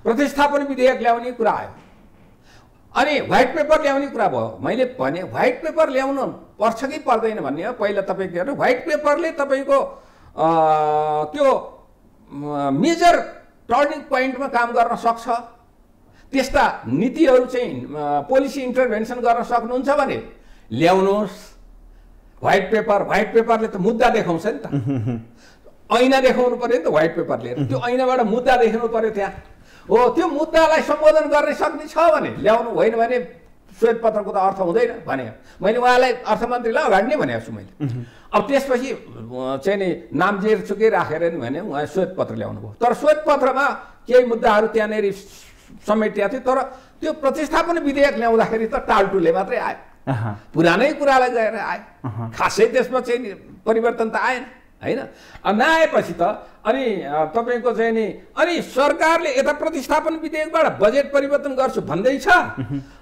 प्रतिस्थापन विधेयक ल्याउने कुरा आयो, अनि व्हाइट पेपर ल्याउने कुरा भयो। मैले भने व्हाइट पेपर ल्याउनु पर्छ कि पर्दैन भन्ने हो। पहिला तपाईँको हेर्नु, व्हाइट पेपरले तपाईँको त्यो मेजर टर्निङ पोइन्टमा काम गर्न सक्छ। त्यस्ता नीतिहरू चाहिँ पोलिसी इन्टरभेन्सन गर्न सक्नुहुन्छ भने ल्याउनुहोस् व्हाइट पेपर। व्हाइट पेपरले त मुद्दा देखाउँछ नि त, ऐना देखाउनु पर्यो नि त व्हाइट पेपर लिएर। त्यो ऐनाबाट मुद्दा देखाउनु पर्यो त्यहाँ। हो त्यो मुद्दालाई सम्बोधन गर्न सक्ने छ भने ल्याउनु, होइन भने श्वेत पत्रको त अर्थ हुँदैन भने मैले उहाँलाई अर्थमन्त्रीलाई अगाडि नै भनेको छु मैले। अब त्यसपछि चाहिँ नि नामजेर चुकै राखेर नि भने उहाँ श्वेत पत्र ल्याउनु भयो, तर श्वेत पत्रमा केही मुद्दाहरू त्यहाँनिर समेटिएको थियो, तर त्यो प्रतिस्थापन विधेयक ल्याउँदाखेरि त टालटुले मात्रै आयो, पुरानै कुरालाई गएर आयो, खासै त्यसमा चाहिँ परिवर्तन त आएन होइन। नआएपछि त अनि तपाईँको चाहिँ नि अनि सरकारले यता प्रतिस्थापन विधेयकबाट बजेट परिवर्तन गर्छु भन्दैछ,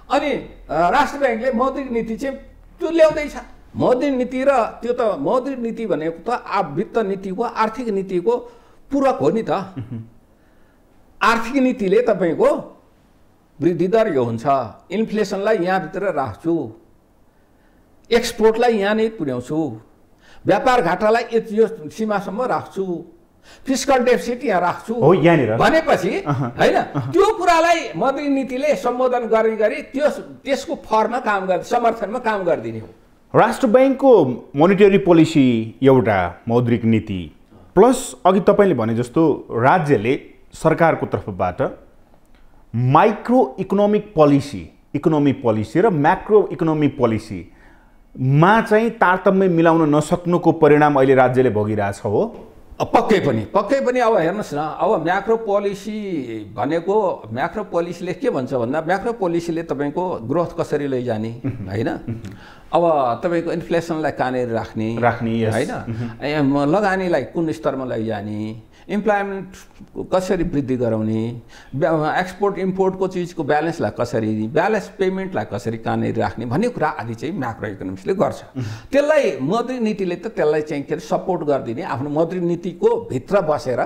अनि राष्ट्र ब्याङ्कले मौद्रिक नीति चाहिँ त्यो ल्याउँदैछ। मौद्रिक नीति र त्यो त मौद्रिक नीति भनेको त वित्त नीतिको आर्थिक नीतिको पूरक हो नि त। आर्थिक नीतिले तपाईँको वृद्धि दर यो हुन्छ, इन्फ्लेसनलाई यहाँभित्र राख्छु, एक्सपोर्टलाई यहाँ नै पुर्याउँछु, व्यापार घाटालाई यो सीमासम्म राख्छु, फिस्कल डेफिसिट यहाँ राख्छु भनेपछि होइन त्यो कुरालाई मौद्रिक नीतिले सम्बोधन गरी त्यसको फरमा काम गर् समर्थनमा काम गरिदिने हो। राष्ट्र ब्याङ्कको मोनिटरी पोलिसी एउटा मौद्रिक नीति प्लस अघि तपाईँले भने जस्तो राज्यले सरकारको तर्फबाट माइक्रो इकोनोमिक पोलिसी र म्याक्रो इकोनोमिक पोलिसीमा चाहिँ तारतम्य मिलाउन नसक्नुको परिणाम अहिले राज्यले भोगिरहेछ हो। पक्कै पनि अब हेर्नुहोस् न, अब म्याक्रो पोलिसीले के भन्छ भन्दा म्याक्रो पोलिसीले तपाईँको ग्रोथ कसरी लैजाने होइन, अब तपाईँको इन्फ्लेसनलाई कहाँनिर राख्ने होइन, लगानीलाई कुन स्तरमा लैजाने, इम्प्लोइमेन्ट कसरी वृद्धि गराउने, एक्सपोर्ट इम्पोर्टको चिजको ब्यालेन्सलाई कसरी, ब्यालेन्स पेमेन्टलाई कसरी कहाँनिर राख्ने भन्ने कुरा आदि चाहिँ म्याक्रो इकोनोमिक्सले गर्छ। त्यसलाई मौद्रिक नीतिले त त्यसलाई चाहिँ के अरे सपोर्ट गरिदिने, आफ्नो मौद्रिक नीतिको भित्र बसेर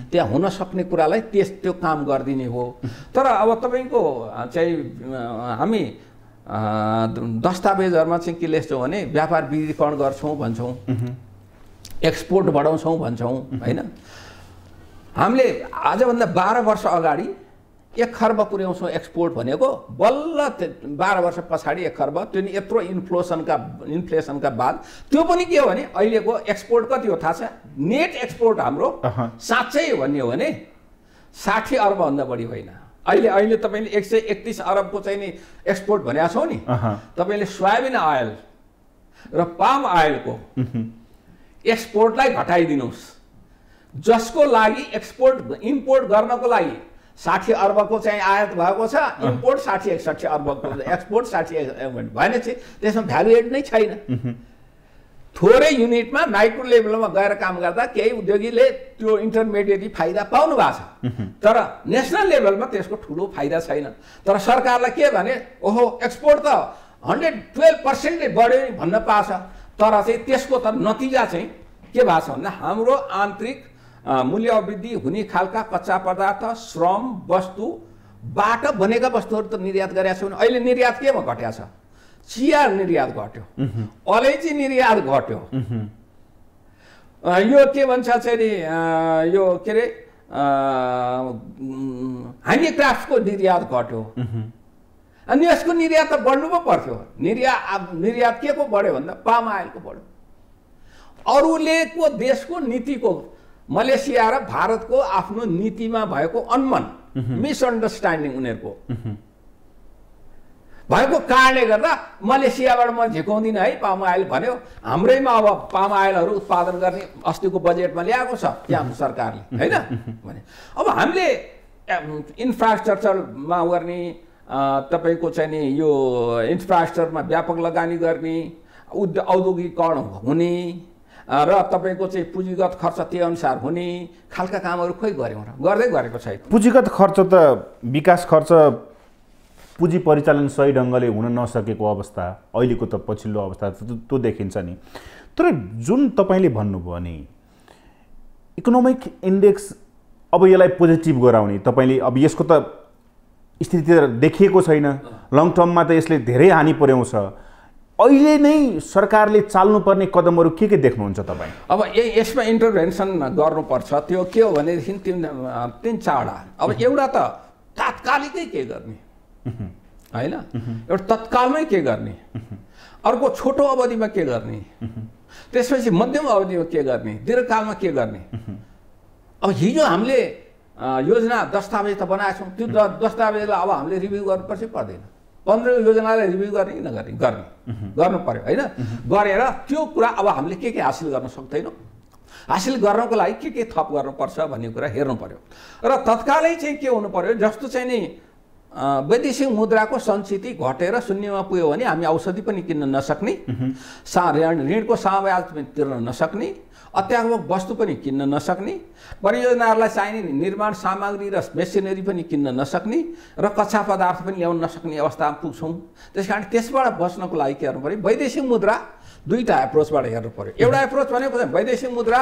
त्यहाँ हुन सक्ने कुरालाई त्यो काम गरिदिने हो। तर अब तपाईँको चाहिँ हामी दस्तावेजहरूमा चाहिँ के लेख्छौँ भने व्यापार विविधीकरण गर्छौँ भन्छौँ, एक्सपोर्ट बढाउँछौँ भन्छौँ होइन। हामीले आजभन्दा 12 वर्ष अगाडि 1 खर्ब पुर्याउँछौँ एक्सपोर्ट भनेको, बल्ल 12 वर्ष पछाडि 1 खर्ब, त्यो नि यत्रो इन्फ्लेसनका बाद त्यो पनि के हो भने अहिलेको एक्सपोर्ट कति हो थाहा छ? नेट एक्सपोर्ट हाम्रो साँच्चै भन्ने हो भने 60 अर्बभन्दा बढी होइन। अहिले तपाईँले 131 अरबको चाहिँ नि एक्सपोर्ट भनेको छौँ नि, तपाईँले सोयाबिन ऑयल र पाम ऑयलको एक्सपोर्टलाई घटाइदिनुहोस्, जसको लागि इम्पोर्ट गर्नको लागि 60 अर्बको चाहिँ आयात भएको छ, इम्पोर्ट 60-61 अर्बको, एक्सपोर्ट 60 भनेपछि त्यसमा भ्यालु एड नै छैन। थोरै युनिटमा माइक्रो लेभलमा गएर काम गर्दा केही उद्योगीले त्यो इन्टरमिडिएट फाइदा पाउनु भएको छ, तर नेसनल लेभलमा त्यसको ठुलो फाइदा छैन। तर सरकारलाई के भने ओहो एक्सपोर्ट त 112% बढ्यो भन्न पाछ, तर चाहिँ त्यसको त नतिजा चाहिँ के भएको छ भन्दा हाम्रो आन्तरिक मूल्य वृद्धि हुने खालका कच्चा पदार्थ, श्रम, वस्तुबाट बनेका वस्तुहरू त निर्यात गरेका छौँ। अहिले निर्यात केमा घट्या छ? चिया निर्यात घट्यो, अलैँची निर्यात घट्यो, यो के भन्छ चाहिँ नि यो के अरे ह्यान्डिक्राफ्टको निर्यात घट्यो, अनि यसको निर्यात त बढ्नु पो पर्थ्यो। निर्यात के को बढ्यो भन्दा पाम आयलको बढ्यो। अरूले को देशको नीतिको, मलेसिया र भारतको आफ्नो नीतिमा भएको अनमन मिसअन्डरस्ट्यान्डिङ उनीहरूको भएको कारणले गर्दा मलेसियाबाट म झिकाउँदिनँ है पाम आयल भन्यो, हाम्रैमा अब पाम आयलहरू उत्पादन गर्ने अस्तिको बजेटमा ल्याएको छ त्यहाँको सरकारले होइन भने। अब हामीले इन्फ्रास्ट्रक्चरमा गर्ने, तपाईँको चाहिँ नि यो इन्फ्रास्ट्रक्चरमा व्यापक लगानी गर्ने, औद्योगिकरण हुने र तपाईँको चाहिँ पुँजीगत खर्च त्यही अनुसार हुने खालका कामहरू खोइ गऱ्यौँ र गर्दै गरेको छैन। पुँजीगत खर्च त विकास खर्च, पुँजी परिचालन सही ढङ्गले हुन नसकेको अवस्था अहिलेको त पछिल्लो अवस्था त्यो देखिन्छ नि। तर जुन तपाईँले भन्नुभयो नि इकोनोमिक इन्डेक्स, अब यसलाई पोजिटिभ गराउने तपाईँले, अब यसको त स्थिति देखिएको छैन, लङ टर्ममा त यसले धेरै हानि पुर्याउँछ। अहिले नै सरकारले चाल्नुपर्ने कदमहरू के देख्नुहुन्छ तपाईँ? अब यसमा इन्टरभेन्सन गर्नुपर्छ। त्यो के हो भनेदेखि तीन चारवटा। अब एउटा त तात्कालिकै के गर्ने होइन, एउटा तत्कालमै के गर्ने, अर्को छोटो अवधिमा के गर्ने, त्यसपछि मध्यम अवधिमा के गर्ने, दीर्घकालमा के गर्ने। अब हिजो हामीले योजना दस्तावेज त बनाएको छौँ, त्यो दस्तावेजलाई अब हामीले रिभ्यू गर्नुपर्छ पर्दैन। 15 योजनालाई रिभ्यू गर्ने कि नगर्ने गर्नु पर्यो होइन। गरेर त्यो कुरा अब हामीले के हासिल गर्न सक्दैनौँ, हासिल गर्नको लागि के थप गर्नुपर्छ भन्ने कुरा हेर्नु पर्यो। र तत्कालै चाहिँ के हुनु पर्यो, जस्तो चाहिँ नि वैदेशिक मुद्राको सञ्चित घटेर शून्यमा पुग्यो भने हामी औषधि पनि किन्न नसक्ने, ऋणको साम्याज पनि तिर्न नसक्ने, अत्यावश्यक वस्तु पनि किन्न नसक्ने, परियोजनाहरूलाई चाहिने निर्माण सामग्री र मेसिनरी पनि किन्न नसक्ने र कच्चा पदार्थ पनि ल्याउन नसक्ने अवस्थामा पुग्छौँ। त्यसकारण त्यसबाट बच्नको लागि के गर्नु पर्यो, वैदेशिक मुद्रा दुईटा एप्रोचबाट हेर्नु पर्यो। एउटा एप्रोच भनेको चाहिँ वैदेशिक मुद्रा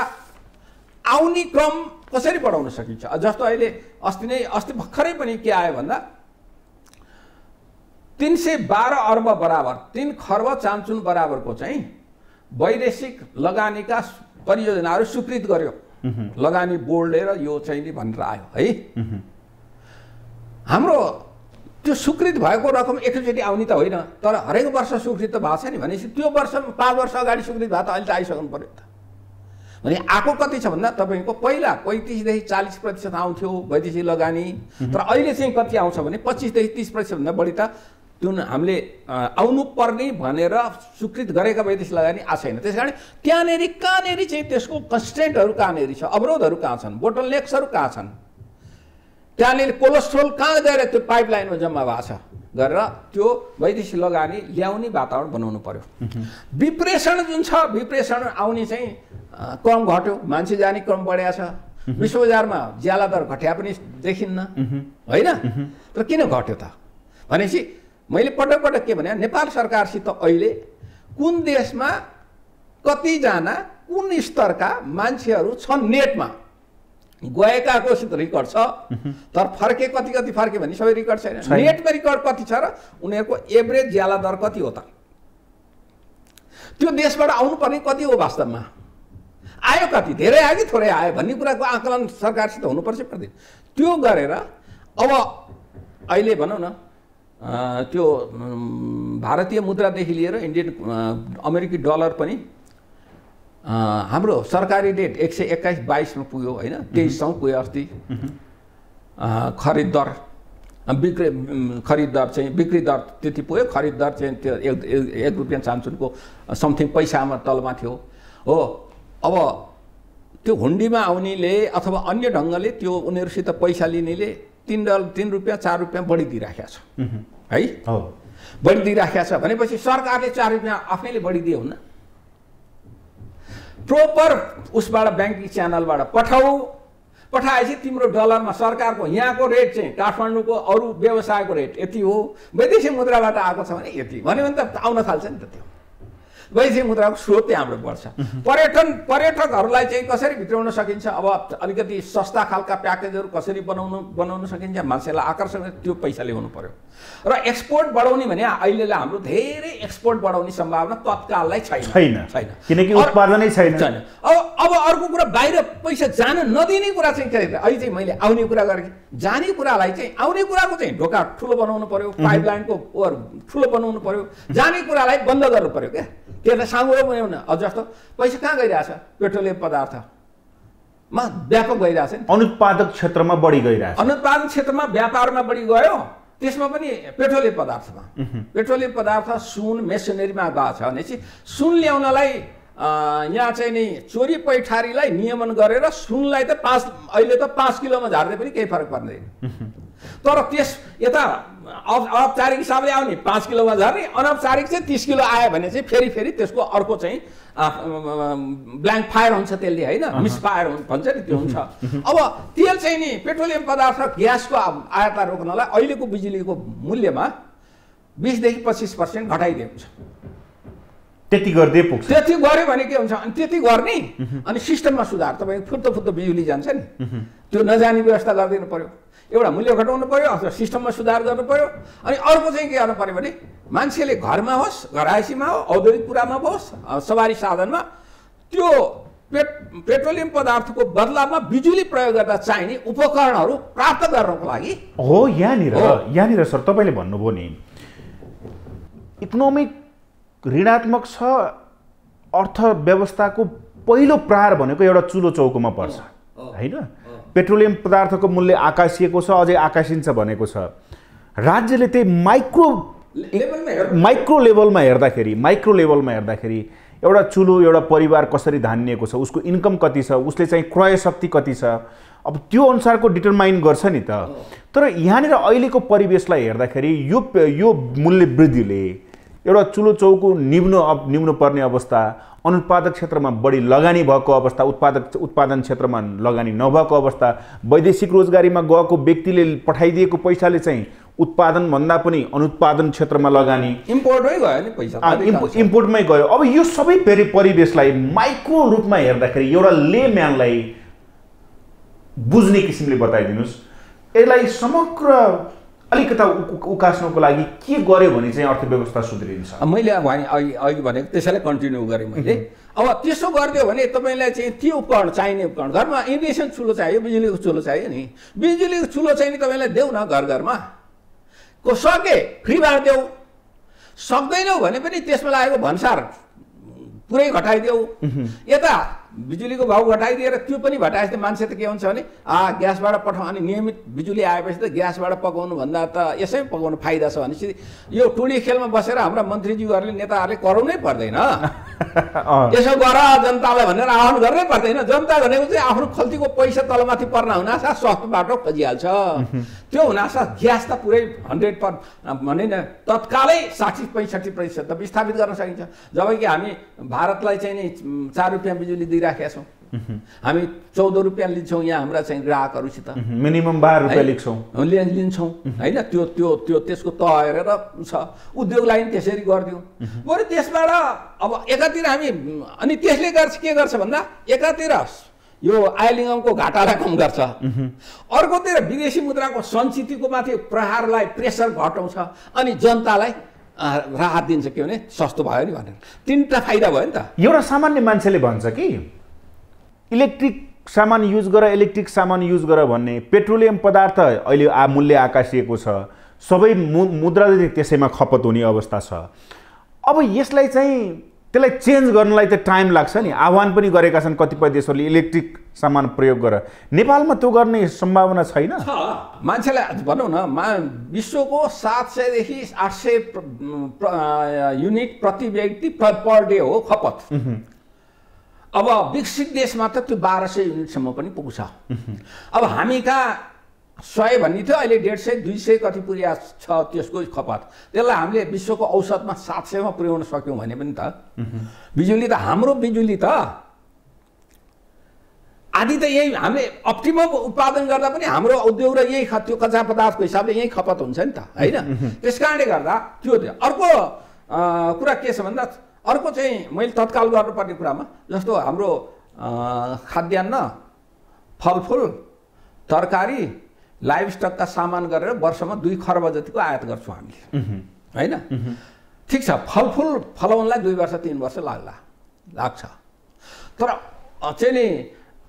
आउने क्रम कसरी बढाउन सकिन्छ। जस्तो अहिले अस्ति भर्खरै पनि के आयो भन्दा 312 अर्ब बराबर 3 खर्ब चान्चुन बराबरको चाहिँ वैदेशिक लगानीका परियोजनाहरू स्वीकृत गर्यो लगानी बोर्डले र यो चाहिँ नि भनेर आयो है। हाम्रो त्यो स्वीकृत भएको रकम एकैचोटि आउने त होइन, तर हरेक वर्ष स्वीकृत त भएको छ नि। भनेपछि त्यो वर्ष 5 वर्ष अगाडि स्वीकृत भयो त अहिले त आइसक्नु पर्यो त। भने आएको कति छ भन्दा तपाईँको पहिला 35 देखि 40% आउँथ्यो वैदेशिक लगानी, तर अहिले चाहिँ कति आउँछ भने 25 देखि 30% भन्दा बढी त जुन हामीले आउनु पर्ने भनेर स्वीकृत गरेका वैदेशिक लगानी आएको छैन। त्यसकारण त्यहाँनेरि कहाँनेरि चाहिँ त्यसको कन्स्टेन्टहरू कहाँनेरि छ, अवरोधहरू कहाँ छन्, बोटलनेक्सहरू कहाँ छन्, त्यहाँनिर कोलेस्ट्रोल कहाँ गएर त्यो पाइपलाइनमा जम्मा भएको छ गरेर त्यो वैदेशिक लगानी ल्याउने वातावरण बनाउनु पर्यो। विप्रेषण जुन छ, विप्रेषण आउने चाहिँ क्रम घट्यो, मान्छे जाने क्रम बढेको छ, विश्व बजारमा ज्याला दर घट्या पनि देखिन्न होइन। तर किन घट्यो त भनेपछि मैले पटक पटक के भने नेपाल सरकारसित अहिले कुन देशमा कतिजना कुन स्तरका मान्छेहरू छन् नेटमा गएकाको रिकर्ड छ, तर फर्के कति फर्के भन्ने सबै रिकर्ड छैन। नेटमा रिकर्ड कति छ र उनीहरूको एभरेज ज्याला दर कति हो त, त्यो देशबाट आउनुपर्ने कति हो, वास्तवमा आयो कति, धेरै आयो कि थोरै आयो भन्ने कुराको आकलन सरकारसित हुनुपर्छ पर्दैन। त्यो गरेर अब अहिले भनौँ न त्यो भारतीय मुद्रादेखि लिएर इन्डियन अमेरिकी डलर पनि हाम्रो सरकारी रेट 121-22 मा पुग्यो होइन, 2300 पुग्यो अस्ति। खरिद दर चाहिँ बिक्री दर त्यति पुग्यो, खरिद दर चाहिँ त्यो 1 रुपियाँ चान्चुनको समथिङ पैसामा तलमा थियो हो। अब त्यो हुन्डीमा आउनेले अथवा अन्य ढङ्गले त्यो उनीहरूसित पैसा लिनेले 3 रुपियाँ 4 रुपियाँ बढी दिइराखेको छ है, बढी दिइराखेको छ भनेपछि सरकारले 4 रुपियाँ आफैले बढी दिए हुन्न, प्रोपर उसबाट ब्याङ्किङ च्यानलबाट पठाएपछि तिम्रो डलरमा सरकारको यहाँको रेट चाहिँ काठमाडौँको अरू व्यवसायको रेट यति हो, वैदेशिक मुद्राबाट आएको छ भने यति भन्यो भने त आउन थाल्छ नि त। त्यो वैदेशिक मुद्राको स्रोत त्यहाँबाट बढ्छ। पर्यटकहरूलाई चाहिँ कसरी भित्राउन सकिन्छ, अब अलिकति सस्ता खालका प्याकेजहरू कसरी बनाउन सकिन्छ, मान्छेलाई आकर्षण, त्यो पैसा ल्याउनु पर्यो। र एक्सपोर्ट बढाउने भने अहिलेलाई हाम्रो धेरै एक्सपोर्ट बढाउने सम्भावना तत्काललाई छैन किनकि उत्पादनै छैन। अब अर्को कुरा बाहिर पैसा जान नदिने कुरा चाहिँ के अहिले चाहिँ मैले आउने कुरा गरेँ, जाने कुरालाई चाहिँ आउने कुराको चाहिँ ढोका ठुलो बनाउनु पर्यो, पाइपलाइनको ओभर ठुलो बनाउनु पर्यो, जाने कुरालाई बन्द गर्नु पर्यो क्या, त्यसलाई साँगुरो बनाउन। अब जस्तो पैसा कहाँ गइरहेछ, पेट्रोलियम पदार्थमा व्यापक गइरहेछ नि, अनुत्पादक क्षेत्रमा बढी गइरहेछ, अनुत्पादन क्षेत्रमा व्यापारमा बढी गयो, त्यसमा पनि पेट्रोलियम पदार्थ सुन मेसिनरीमा गएको छ भनेपछि सुन ल्याउनलाई यहाँ चाहिँ नि चोरी पैठारीलाई नियमन गरेर सुनलाई त अहिले त 5 किलोमा झार्दै पनि केही फरक पर्दैन, तर त्यस यता औपचारिक हिसाबले आउने 5 किलोमा झर्ने, अनौपचारिक चाहिँ 30 किलो आयो भने चाहिँ फेरि त्यसको अर्को चाहिँ ब्ल्याङ्क फायर हुन्छ त्यसले होइन, मिसफायर भन्छ नि त्यो हुन्छ। अब तेल चाहिँ नि पेट्रोलियम पदार्थ ग्यासको आयातलाई रोक्नलाई अहिलेको बिजुलीको मूल्यमा 20 देखि 25% घटाइदिएको छ। त्यति गर्दै पुग्छ, त्यति गर्यो भने के हुन्छ, अनि त्यति गर्ने अनि सिस्टममा सुधार, तपाईँको फुत्त बिजुली जान्छ नि, त्यो नजाने व्यवस्था गरिदिनु पर्यो, एउटा मूल्य घटाउनु पर्यो अथवा सिस्टममा सुधार गर्नु पर्यो। अनि अर्को चाहिँ के गर्नु पर्यो भने मान्छेले घरमा होस्, घरायसीमा हो, औद्योगिक कुरामा होस्, सवारी साधनमा त्यो पेट्रोलियम पदार्थको बदलामा बिजुली प्रयोग गर्दा चाहिने उपकरणहरू प्राप्त गर्नको लागि हो। यहाँनिर सर तपाईँले भन्नुभयो नि इकोनोमिक ऋणात्मक छ, अर्थव्यवस्थाको पहिलो प्रहार भनेको एउटा चुलो चौकोमा पर्छ होइन। पेट्रोलियम पदार्थको मूल्य आकाशिएको छ, अझै आकाशिन्छ भनेको छ। राज्यले त्यही माइक्रो लेभलमा हेर्दाखेरि एउटा चुलो एउटा परिवार कसरी धानिएको छ, उसको इन्कम कति छ, उसले चाहिँ क्रय शक्ति कति छ, अब त्यो अनुसारको डिटरमाइन गर्छ नि त। तर यहाँनिर अहिलेको परिवेशलाई हेर्दाखेरि यो मूल्य वृद्धिले एउटा चुलो चौको निम्न पर्ने अवस्था, अनुत्पादक क्षेत्रमा बढी लगानी भएको अवस्था, उत्पादन क्षेत्रमा लगानी नभएको अवस्था, वैदेशिक रोजगारीमा गएको व्यक्तिले पठाइदिएको पैसाले चाहिँ उत्पादन भन्दा पनि अनुत्पादन क्षेत्रमा लगानी, इम्पोर्टमै गयो नि पैसा, इम्पोर्टमै गयो। अब यो सबै परिवेशलाई माइक्रो रूपमा हेर्दाखेरि एउटा लेम्यानलाई बुझ्ने किसिमले बताइदिनुहोस्, यसलाई समग्र अलिकता उकास्नको लागि के गर्यो भने चाहिँ अर्थव्यवस्था सुध्रिन्छ? मैले अघि भनेको त्यसैलाई कन्टिन्यू गरेँ मैले। अब त्यसो गरिदियो भने तपाईँलाई चाहिँ त्यो उपकरण चाहिने उपकरण, घरमा इन्डक्सन चुलो चाहियो, बिजुलीको चुलो चाहियो नि, बिजुलीको चुलो चाहिँ नि तपाईँलाई देऊ न घरमा को सके फ्रीबाट देऊ, सक्दैनौ भने पनि त्यसमा लागेको भन्सार पुरै घटाइदेऊ। यता बिजुलीको भाउ घटाइदिएर त्यो पनि घटाएपछि मान्छे त के हुन्छ भने ग्यासबाट पठाउँ, अनि नियमित बिजुली आएपछि त ग्यासबाट पकाउनु भन्दा त यसै पकाउनु फाइदा छ भनेपछि यो टुँडी खेलमा बसेर हाम्रा मन्त्रीज्यूहरूले नेताहरूले कराउनै पर्दैन, यसो गर जनतालाई भनेर आह्वान गर्नै पर्दैन। जनता भनेको चाहिँ आफ्नो खल्तीको पैसा तलमाथि पर्न हुनासाथ सस्तो बाटो खोजिहाल्छ। त्यो हुनासाथ ग्यास त पुरै 100% भने न तत्कालै 60-65% त विस्थापित गर्न सकिन्छ। जबकि हामी भारतलाई चाहिँ नि 4 रुपियाँ बिजुली दिइराखेका छौँ, हामी 14 रुपियाँ लिन्छौँ यहाँ हाम्रा चाहिँ ग्राहकहरूसित, मिनिमम 12 रुपियाँ लिन्छौँ होइन। त्यो त्यसको तय हेरेर छ, उद्योगलाई पनि त्यसरी गरिदिउँ। बरु त्यसबाट अब एकातिर हामी अनि त्यसले के गर्छ भन्दा एकातिर यो आयलिङ्गमको घाटालाई कम गर्छ, अर्कोतिर विदेशी मुद्राको सञ्चितको माथि प्रहारलाई प्रेसर घटाउँछ, अनि जनतालाई राहत दिन्छ। के भने सस्तो भयो नि भनेर, तीनटा फाइदा भयो नि त। एउटा सामान्य मान्छेले भन्छ कि इलेक्ट्रिक सामान युज गर भन्ने, पेट्रोलियम पदार्थ अहिले मूल्य आकाशिएको छ, सबै मुद्रा त्यसैमा खपत हुने अवस्था छ। अब यसलाई चाहिँ त्यसलाई चेन्ज गर्नलाई त टाइम लाग्छ नि। आह्वान पनि गरेका छन् कतिपय देशहरूले इलेक्ट्रिक सामान प्रयोग गर। नेपालमा त्यो गर्ने सम्भावना छैन? मान्छेलाई भनौँ न, विश्वको 700 देखि 800 युनिट प्रति व्यक्ति पर डे हो खपत। अब विकसित देशमा त त्यो 1200 युनिटसम्म पनि पुग्छ। अब हामी कहाँ 100 भन्ने थियो, अहिले 150-200 कति पुर्या छ त्यसको खपत। त्यसलाई हामीले विश्वको औसतमा 700 मा पुर्याउन सक्यौँ भने पनि त बिजुली त हाम्रो बिजुली त आदि त यही हामीले अप्टिमम उत्पादन गर्दा पनि हाम्रो उद्योग र यही त्यो कच्चा पदार्थको हिसाबले यही खपत हुन्छ नि त होइन। त्यस कारणले गर्दा त्यो अर्को कुरा के छ भन्दा, अर्को चाहिँ मैले तत्काल गर्नुपर्ने कुरामा जस्तो हाम्रो खाद्यान्न, फलफुल, तरकारी, लाइभ स्टकका सामान गरेर वर्षमा 2 खर्ब जतिको आयात गर्छौँ हामीले होइन। ठिक छ, फलफुल फलाउनलाई 2 वर्ष 3 वर्ष लाग्छ, तर चाहिँ नि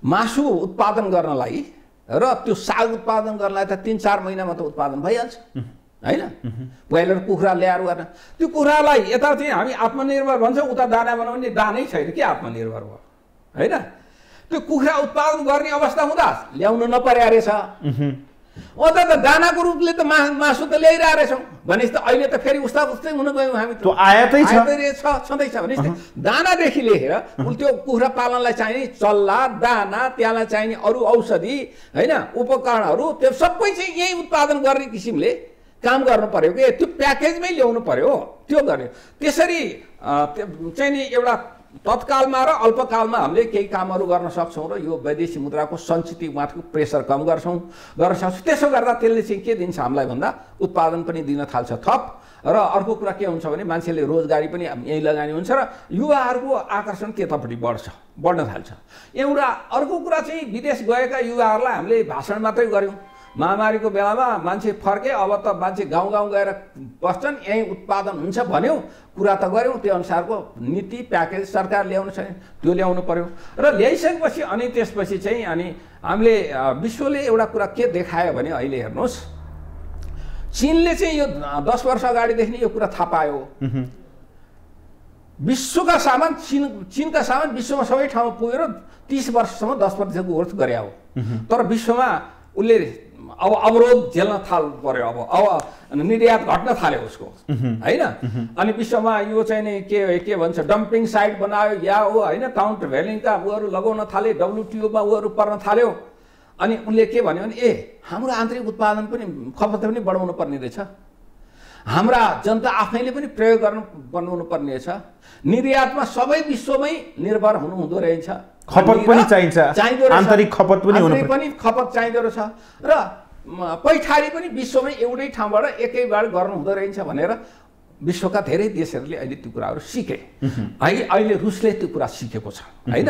मासु उत्पादन गर्नलाई र त्यो साग उत्पादन गर्नलाई त 3-4 महिनामा त उत्पादन भइहाल्छ होइन। ब्रोइलर कुखुरा ल्याएर गर्न, त्यो कुखुरालाई यता चाहिँ हामी आत्मनिर्भर भन्छौँ, उता दाना बनाउने दानै छैन के आत्मनिर्भर भयो होइन। त्यो कुखुरा उत्पादन गर्ने अवस्था हुँदा ल्याउनु नपर्या रहेछ। त दानाको रूपले त मासु त ल्याइरहेको रहेछौँ भनेपछि त अहिले त फेरि उस्तै हुन गयौँ हामी। त्यो आयातै छँदैछ भने दानादेखि लिएर त्यो कुखुरा पालनलाई चाहिने चल्ला, दाना, त्यसलाई चाहिने अरू औषधि होइन, उपकरणहरू, त्यो सबै चाहिँ यही उत्पादन गर्ने किसिमले काम गर्नु पर्यो कि त्यो प्याकेजमै ल्याउनु पर्यो। त्यो गर्ने त्यसरी चाहिँ नि एउटा तत्कालमा र अल्पकालमा हामीले केही कामहरू गर्न सक्छौँ र यो वैदेशिक मुद्राको सञ्चितमाथिको प्रेसर कम गर्न सक्छौँ। त्यसो गर्दा त्यसले चाहिँ के दिन्छ हामीलाई भन्दा उत्पादन पनि दिन थाल्छ थप, र अर्को कुरा के हुन्छ भने मान्छेले रोजगारी पनि यही लगानी हुन्छ र युवाहरूको आकर्षण त्यतापट्टि बढ्न थाल्छ। एउटा अर्को कुरा चाहिँ विदेश गएका युवाहरूलाई हामीले भाषण मात्रै गऱ्यौँ, महामारीको बेलामा मान्छे फर्के, अब त मान्छे गाउँ गएर बस्छन्, यहीँ उत्पादन हुन्छ भन्यौँ, कुरा त गऱ्यौँ, त्यो अनुसारको नीति प्याकेज सरकार ल्याउनु छैन, त्यो ल्याउनु पर्यो। र ल्याइसकेपछि अनि त्यसपछि चाहिँ अनि हामीले विश्वले एउटा कुरा के देखायो भने अहिले हेर्नुहोस्, चीनले चाहिँ यो 10 वर्ष अगाडिदेखि यो कुरा थाहा पायो, विश्वका सामान चीनका सामान विश्वमा सबै ठाउँमा पुगेर 30 वर्षसम्म 10% ग्रोथ गरे हो। तर विश्वमा उसले अब अवरोध झेल्न थाल पर्यो। अब निर्यात घट्न थाल्यो उसको, होइन? अनि विश्वमा यो चाहिँ नि के भन्छ डम्पिङ साइट बनायो या हो, होइन? काउन्टर भ्यालिङका उहरू लगाउन थाले, WTO मा उहरू पर्न थाल्यो। अनि उनले के भन्यो भने हाम्रो आन्तरिक उत्पादन पनि खपत पनि बढाउनु पर्ने रहेछ, हाम्रा जनता आफैले पनि प्रयोग बनाउनु पर्ने रहेछ, निर्यातमा सबै विश्वमै निर्भर हुँदो रहेछ, खपत पनि चाहिन्छ, आन्तरिक खपत पनि खपत चाहिँदो रहेछ र पैठारी पनि विश्वमै एउटै ठाउँबाट एकैबार गर्नु हुँदो रहेछ भनेर विश्वका धेरै देशहरूले अहिले त्यो कुराहरू सिके। अहिले रुसले त्यो कुरा सिकेको छ, होइन?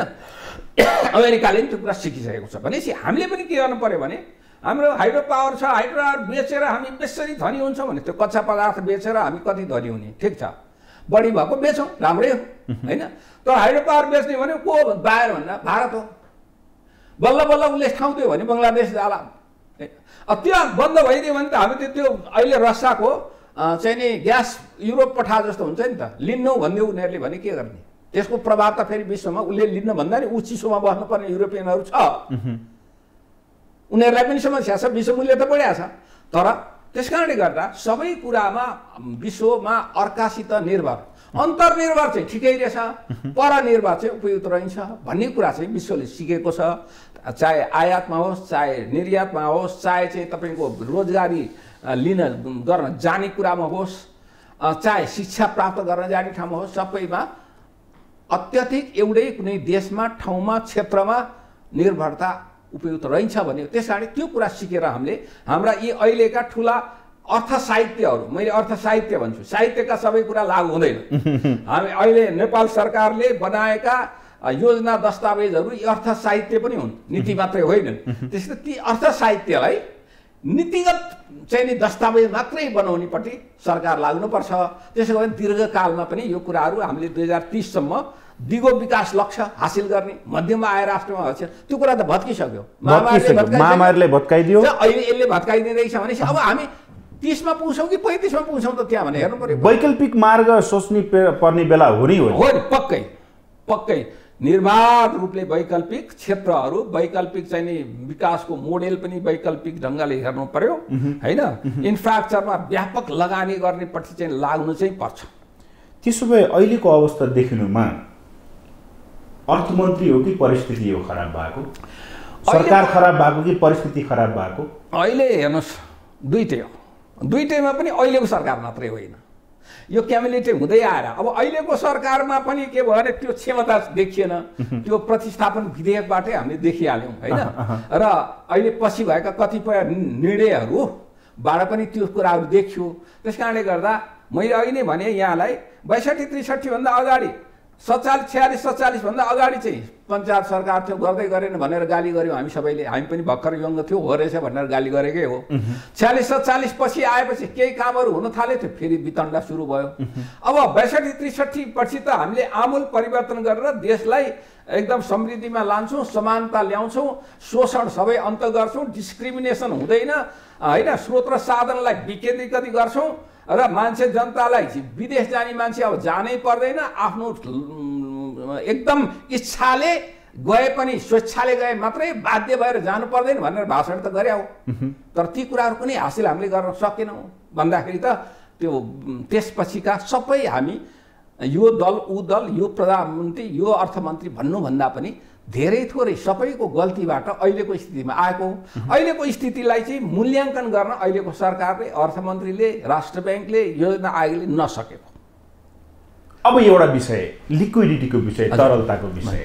अमेरिकाले पनि त्यो कुरा सिकिसकेको छ। भनेपछि हामीले पनि के गर्नु पर्यो भने हाम्रो हाइड्रो पावर छ, हाइड्रो पावर बेचेर हामी बेसरी धनी हुन्छौँ भने त्यो कच्चा पदार्थ बेचेर हामी कति धनी हुने? ठिक छ, बढी भएको बेचौँ, राम्रै हो, होइन? तर हाइड्रो पावर बेच्ने भने को बाहिर भन्दा भारत हो। बल्ल बल्ल उसले ठाउँ दियो भने बङ्गलादेश जाला। त्यहाँ बन्द भइदियो भने त हामी त्यो अहिले रसियाको चाहिँ नि ग्यास युरोप पठा जस्तो हुन्छ नि त, लिन्नौ भनिदियो उनीहरूले भने के गर्ने? त्यसको प्रभाव त फेरि विश्वमा उसले लिन्न भन्दा नि ऊ चिसोमा बस्नुपर्ने युरोपियनहरू छ, उनीहरूलाई पनि समस्या छ, विश्व मूल्य त बढिया छ। तर त्यस कारणले गर्दा सबै कुरामा विश्वमा अर्कासित निर्भर, अन्तर्निर्भर चाहिँ ठिकै रहेछ, परनिर्भर चाहिँ उपयुक्त रहन्छ भन्ने कुरा चाहिँ विश्वले सिकेको छ। चाहे आयातमा होस्, चाहे निर्यातमा होस्, चाहे चाहिँ तपाईँको रोजगारी गर्न जाने कुरामा होस्, चाहे शिक्षा प्राप्त गर्न जाने ठाउँमा होस्, सबैमा अत्यधिक एउटै कुनै देशमा, ठाउँमा, क्षेत्रमा निर्भरता उपयुक्त रहन्छ भन्ने। त्यस कारण त्यो कुरा सिकेर हामीले हाम्रा यी अहिलेका ठुला अर्थसाहित्यहरू, मैले अर्थसाहित्य भन्छु, साहित्यका सबै कुरा लागू हुँदैन। हामी अहिले नेपाल सरकारले बनाएका योजना दस्तावेजहरू यी अर्थसाहित्य पनि हुन्, नीति मात्रै होइनन्। त्यसैले ती अर्थसाहित्यलाई नीतिगत चाहिँ नि दस्तावेज मात्रै बनाउनेपट्टि सरकार लाग्नुपर्छ। त्यसो भने दीर्घकालमा पनि यो कुराहरू हामीले 2030 सम्म दिगो विकास लक्ष्य हासिल गर्ने, मध्यम आय राष्ट्रमा हासिल, त्यो कुरा त भत्किसक्यो, महामारीले भत्काइदियो। अहिले यसले भत्काइदिँदैछ भने अब हामी 30 मा पुग्छौँ कि 35 मा पुग्छौँ त त्यहाँ भने हेर्नु पर्यो। वैकल्पिक मार्ग सोच्नु पर्ने बेला हो नि। पक्कै पक्कै निर्बाध रूपले वैकल्पिक क्षेत्रहरू, वैकल्पिक चाहिँ नि विकासको मोडेल पनि वैकल्पिक ढङ्गले हेर्नु पर्यो, होइन? इन्फ्रास्ट्रक्चरमा व्यापक लगानी गर्नेपट्टि चाहिँ लाग्नु चाहिँ पर्छ। त्यसो भए अहिलेको अवस्था देखिनुमा अर्थमन्त्री हो कि परिस्थिति हो खराब भएको? सरकार खराब भएको कि परिस्थिति खराब भएको? अहिले हेर्नुहोस्, दुईटै हो। दुईटैमा पनि अहिलेको सरकार मात्रै होइन, यो क्याबिनेट हुँदै आएर अब अहिलेको सरकारमा पनि के भयो भने त्यो क्षमता देखिएन, त्यो प्रतिस्थापन विधेयकबाटै हामीले देखिहाल्यौँ, होइन? र अहिले पछि भएका कतिपय निर्णयहरूबाट पनि त्यो कुराहरू देखियो। त्यस कारणले गर्दा मैले अघि नै भने यहाँलाई 62-63 भन्दा अगाडि 47-46 भन्दा अगाडि चाहिँ पञ्चायत सरकार थियो, गर्दै गरेन भनेर गाली गऱ्यौँ हामी सबैले। हामी पनि भर्खर यङ थियो, हो रहेछ भनेर गाली गरेकै हो। 46-47 पछि आएपछि केही कामहरू हुन थाल्यो, थियो फेरि वितण्डा सुरु भयो। अब 62-63 पछि त हामीले आमूल परिवर्तन गरेर देशलाई एकदम समृद्धिमा लान्छौँ, समानता ल्याउँछौँ, शोषण सबै अन्त गर्छौँ, डिस्क्रिमिनेसन हुँदैन, होइन? स्रोत र साधनलाई विकेन्द्रीकृत गर्छौँ र मान्छे जनतालाई विदेश जाने मान्छे अब जानै पर्दैन, आफ्नो एकदम इच्छाले गए पनि स्वेच्छाले गए मात्रै, बाध्य भएर जानु पर्दैन भनेर भाषण त गरे हो। तर ती कुराहरू पनि हासिल हामीले गर्न सकेनौँ भन्दाखेरि त त्यो त्यसपछिका सबै हामी यो दल ऊ दल, यो प्रधानमन्त्री, यो अर्थमन्त्री भन्नुभन्दा पनि धेरै थोरै सबैको गल्तीबाट अहिलेको स्थितिमा आएको। अहिलेको स्थितिलाई चाहिँ मूल्याङ्कन गर्न अहिलेको सरकारले, अर्थमन्त्रीले, राष्ट्र ब्याङ्कले, योजना आयोगले नसकेको। अब एउटा विषय, लिक्विडिटीको विषय, तरलताको विषय।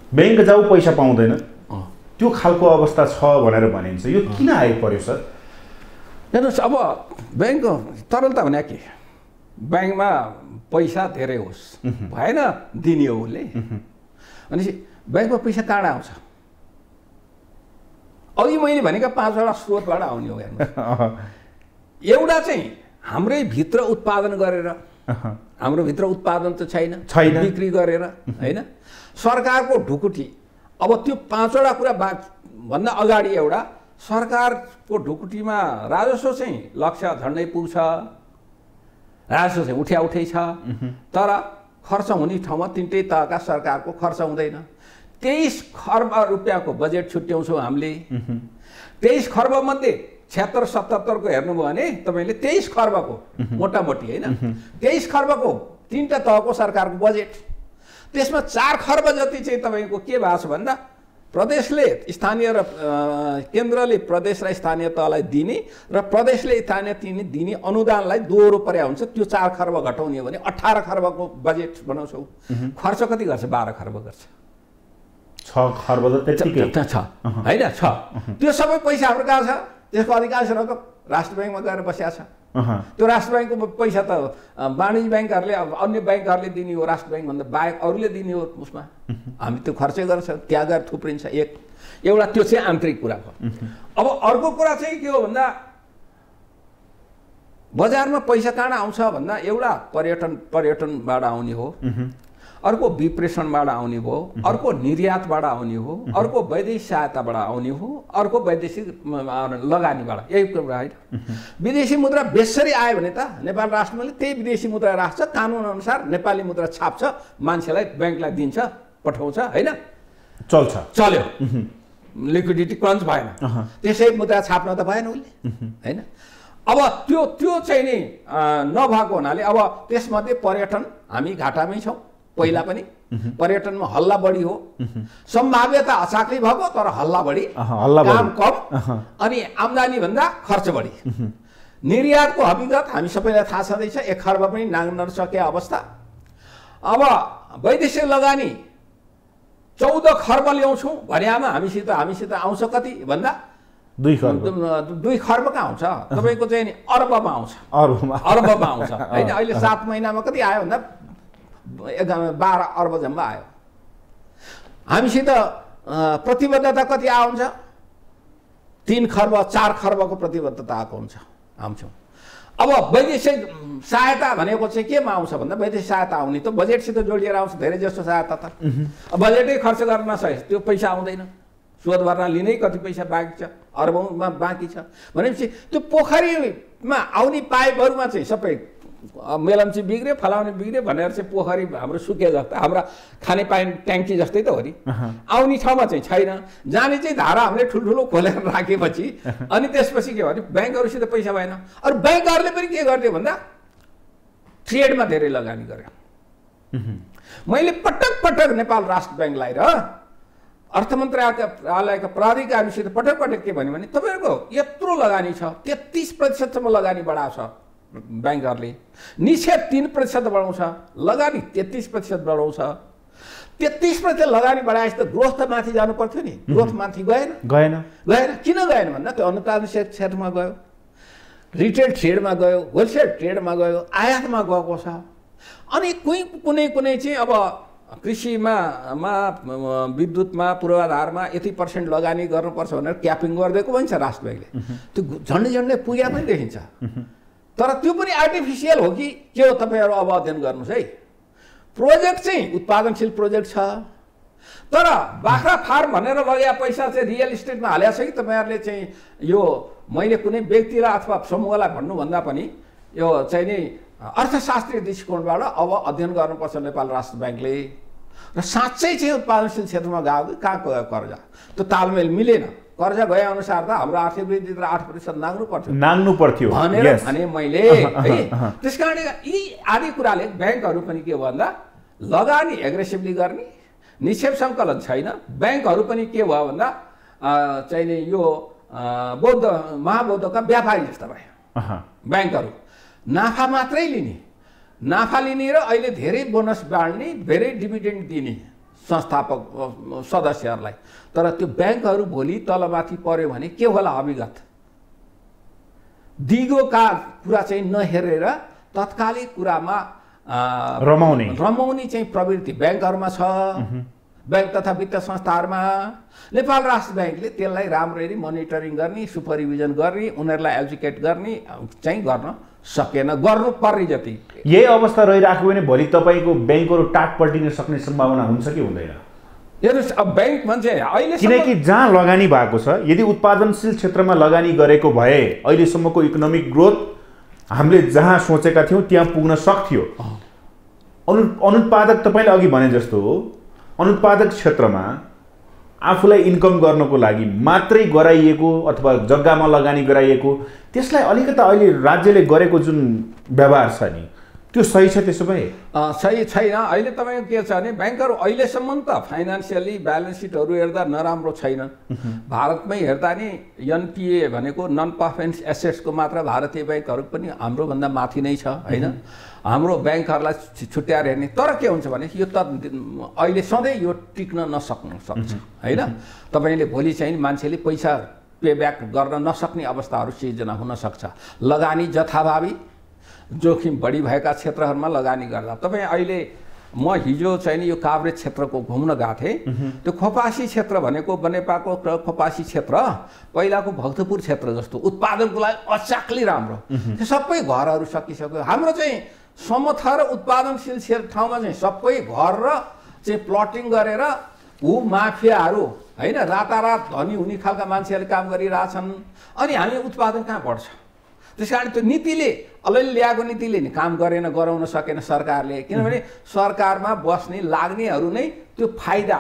ब्याङ्क जाऊ पैसा पाउँदैन, त्यो खालको अवस्था छ भनेर भनिन्छ। यो किन आइपर्यो सर? हेर्नुहोस्, अब ब्याङ्क तरलता भने के? ब्याङ्कमा पैसा धेरै होस्, भएन दिने हो उसले, भनेपछि ब्याङ्कमा पैसा कहाँ आउँछ? अघि मैले भनेका 5वटा स्रोतबाट आउने हो। हेर्नुहोस्, एउटा चाहिँ हाम्रै भित्र उत्पादन गरेर, हाम्रो भित्र उत्पादन त छैन, बिक्री गरेर, होइन? सरकारको ढुकुटी। अब त्यो 5वटा कुरा भन्दा अगाडि एउटा सरकारको ढुकुटीमा राजस्व चाहिँ लक्ष्य झन्डै पुग्छ राजस्व चाहिँ उठ्याउठै छ, तर खर्च हुने ठाउँमा तिनटै तहका सरकारको खर्च हुँदैन। 23 खर्ब रुपियाँको बजेट छुट्याउँछौँ हामीले। 23 खर्ब मध्ये 76-77 को हेर्नुभयो भने तपाईँले 23 खर्बको मोटामोटी होइन 23 खर्बको तीनटा तहको सरकारको बजेट, त्यसमा 4 खर्ब जति चाहिँ तपाईँको के भएको छ भन्दा प्रदेशले स्थानीय र केन्द्रले प्रदेश र स्थानीय तहलाई दिने र प्रदेशले स्थानीय दिने अनुदानलाई दोहोरो पर्या हुन्छ। त्यो 4 खर्ब घटाउने हो भने 18 खर्बको बजेट बनाउँछौँ। खर्च कति गर्छ? 12 खर्ब गर्छ। 6 खर्ब त त्यतिकै छ हैन छ। त्यो सबै पैसा हाम्रो कहाँ छ? त्यसको अधिकांश रकम राष्ट्र बैंकमा गएर बसेको छ। त्यो राष्ट्र बैंकको पैसा त वाणिज्य बैंकहरूले अब अन्य बैंकहरूले दिने हो, राष्ट्र बैंक भन्दा बाहेक अरूले दिने हो। उसमा हामी त्यो खर्चै गर्छ, त्यहाँ गएर थुप्रिन्छ। एउटा त्यो चाहिँ आन्तरिक कुरा भयो। अब अर्को कुरा चाहिँ के हो भन्दा बजारमा पैसा कहाँ आउँछ भन्दा एउटा पर्यटनबाट आउने हो, अर्को विप्रेषणबाट आउने भयो, अर्को निर्यातबाट आउने हो, अर्को वैदेशिक सहायताबाट आउने हो, अर्को वैदेशिक लगानीबाट। यही कुरा होइन। विदेशी मुद्रा बेसरी आयो भने त नेपाल राष्ट्रले त्यही विदेशी मुद्रा राख्छ, कानुन अनुसार नेपाली मुद्रा छाप्छ, मान्छेलाई बैंकलाई दिन्छ, पठाउँछ हैन, चल्यो। लिक्विडिटी क्रन्च भएन, त्यसै मुद्रा छाप्न त भएन उसले हैन। अब त्यो चाहिँ नि नभएको हुनाले अब त्यसमध्ये पर्यटन हामी घाटामै छौँ। पहिला पनि पर्यटनमा हल्ला बढी हो, सम्भाव्यता अचाक्लै भएको तर हल्ला बढी, काम कम अनि आम्दानी भन्दा खर्च बढी। निर्यातको हकीकत हामी सबैलाई थाहा छँदैछ, 1 खर्ब पनि नाग्न नसके अवस्था। अब वैदेशिक लगानी 14 खर्ब ल्याउँछौँ भन्यामा हामीसित आउँछ कति भन्दा 2 खर्ब कहाँ आउँछ? तपाईँको चाहिँ नि अर्बमा आउँछ, अर्बमा आउँछ हैन। अहिले 7 महिनामा कति आयो भन्दा 12 अर्ब जम्मा आयो। हामीसित प्रतिबद्धता कति आउँछ? 3 खर्ब 4 खर्बको प्रतिबद्धता आएको हुन्छ हामीसँग। अब वैदेशिक सहायता भनेको चाहिँ केमा आउँछ भन्दा वैदेशिक सहायता आउने त बजेटसित जोडिएर आउँछ। धेरै जस्तो सहायता त बजेटै खर्च गर्न नसके त्यो पैसा आउँदैन। शोध भर्ना लिनै कति पैसा बाँकी छ, अर्बौँमा बाँकी छ भनेपछि त्यो पोखरीमा आउने पाइपहरूमा चाहिँ सबै मेलम्ची बिग्रे, फलाउने बिग्रे भनेर चाहिँ पोखरी हाम्रो सुके जस्तो, हाम्रा खाने पानी ट्याङ्की जस्तै त हो नि। आउने ठाउँमा चाहिँ छैन, जाने चाहिँ धारा हामीले ठुल्ठुलो खोलेर राखेपछि अनि त्यसपछि के भने ब्याङ्कहरूसित पैसा भएन। अरू ब्याङ्कहरूले पनि के गरिदियो भन्दा ट्रेडमा धेरै लगानी गर्यो। मैले पटक नेपाल राष्ट्र ब्याङ्कलाई र अर्थ मन्त्रालयका प्राधिकारसित पटक के भन्यो भने तपाईँहरूको यत्रो लगानी छ, 33% लगानी बढाउँछ ब्याङ्कहरूले, निक्षेप 3% बढाउँछ, लगानी 33% बढाउँछ। 33% लगानी बढाएपछि त ग्रोथ त माथि जानु पर्थ्यो नि, ग्रोथ माथि गएन। किन गएन भन्दा त्यो अनुत्पादन क्षेत्रमा गयो, रिटेल ट्रेडमा गयो, होलसेल ट्रेडमा गयो, आयातमा गएको छ। अनि कुनै चाहिँ अब कृषिमा विद्युतमा पूर्वाधारमा यति % लगानी गर्नुपर्छ भनेर क्यापिङ गरिदिएको पनि छ राष्ट्र ब्याङ्कले। त्यो झन्डै पुग्या पनि देखिन्छ। तर त्यो पनि आर्टिफिसियल हो कि के हो तपाईँहरू अब अध्ययन गर्नुहोस् है। प्रोजेक्ट चाहिँ उत्पादनशील प्रोजेक्ट छ, तर बाख्रा फार्म भनेर लगेका पैसा चाहिँ रियल इस्टेटमा हालेको छ कि तपाईँहरूले चाहिँ यो मैले कुनै व्यक्ति र अथवा समूहलाई भन्नुभन्दा पनि यो चाहिँ नि अर्थशास्त्रीय दृष्टिकोणबाट अब अध्ययन गर्नुपर्छ नेपाल राष्ट्र ब्याङ्कले। र साँच्चै चाहिँ उत्पादनशील क्षेत्रमा गयो कहाँ गयो कर्जा, त्यो तालमेल मिलेन। कर्जा गए अनुसार त हाम्रो आर्थिक वृद्धि त 8% नाग्नु पर्थ्यो भनेर भने मैले है। त्यस कारणले यी आदि कुराले ब्याङ्कहरू पनि के भन्दा लगानी एग्रेसिभली गर्ने, निक्षेप सङ्कलन छैन। ब्याङ्कहरू पनि के भयो भन्दा चाहिँ नि यो महाबौद्धका व्यापारी जस्ता भयो। ब्याङ्कहरू नाफा मात्रै लिने, नाफा लिने र अहिले धेरै बोनस बाँड्ने, धेरै डिभिडेन्ड दिने संस्थापक सदस्यहरूलाई। तर त्यो ब्याङ्कहरू भोलि तलमाथि पर्यो भने के होला अभिगत? दिगोका कुरा चाहिँ नहेरेर तत्कालिक कुरामा रमाउने चाहिँ प्रवृत्ति ब्याङ्कहरूमा छ। ब्याङ्क तथा वित्त संस्थाहरूमा नेपाल राष्ट्र ब्याङ्कले त्यसलाई राम्ररी मोनिटरिङ गर्ने, सुपरभिजन गर्ने, उनीहरूलाई एजुकेट गर्ने चाहिँ गर्न सकेन, गर्नुपर्ने जति। यही अवस्था रहिराख्यो भने भोलि तपाईँको ब्याङ्कहरू टाट पल्टिन सक्ने सम्भावना हुन्छ कि हुँदैन? हेर्नुहोस्, अब ब्याङ्क मान्छे अहिले किनकि जहाँ लगानी भएको छ, यदि उत्पादनशील क्षेत्रमा लगानी गरेको भए अहिलेसम्मको इकोनोमिक ग्रोथ हामीले जहाँ सोचेका थियौँ त्यहाँ पुग्न सक्थ्यो। अनुत्पादक तपाईँले अघि भने जस्तो हो, अनुत्पादक क्षेत्रमा आफूलाई इन्कम गर्नको लागि मात्रै गराइएको अथवा जग्गामा लगानी गराइएको, त्यसलाई अलिकता अहिले राज्यले गरेको जुन व्यवहार छ नि त्यो सही छ? त्यसो भए सही छैन। अहिले तपाईँको के छ भने ब्याङ्कहरू अहिलेसम्म त फाइनेन्सियली ब्यालेन्स सिटहरू हेर्दा नराम्रो छैन। भारतमै हेर्दा नि एनपिए भनेको नन परफर्मेन्स एसेट्सको मात्र भारतीय ब्याङ्कहरू पनि हाम्रोभन्दा माथि नै छ होइन। हाम्रो ब्याङ्कहरूलाई छुट्याएर हेर्ने, तर के हुन्छ भने यो त अहिले सधैँ यो टिक्न नसक्नु सक्छ होइन। तपाईँले भोलि चाहिँ मान्छेले पैसा पेब्याक गर्न नसक्ने अवस्थाहरू सिर्जना हुन सक्छ। लगानी जथाभावी जोखिम बढी भएका क्षेत्रहरूमा लगानी गर्दा तपाईँ अहिले म हिजो चाहिँ यो काभ्रे क्षेत्रको घुम्न गएको थिएँ। त्यो खोपासी क्षेत्र भनेको बनेपाको खोपासी क्षेत्र पहिलाको भक्तपुर क्षेत्र जस्तो उत्पादनको लागि अचाक्ली राम्रो, त्यो सबै घरहरू सकिसक्यो। हाम्रो चाहिँ समथर उत्पादनशील ठाउँमा चाहिँ सबै घर र चाहिँ प्लटिङ गरेर माफियाहरू होइन रातारात धनी हुने खालका मान्छेहरूले काम गरिरहेछन्। अनि हामी उत्पादन कहाँ बढ्छ? त्यस कारण त्यो नीतिले अलिअलि ल्याएको नीतिले नि काम गरेन, गराउन सकेन सरकारले। किनभने सरकारमा बस्ने लाग्नेहरू नै त्यो फाइदा,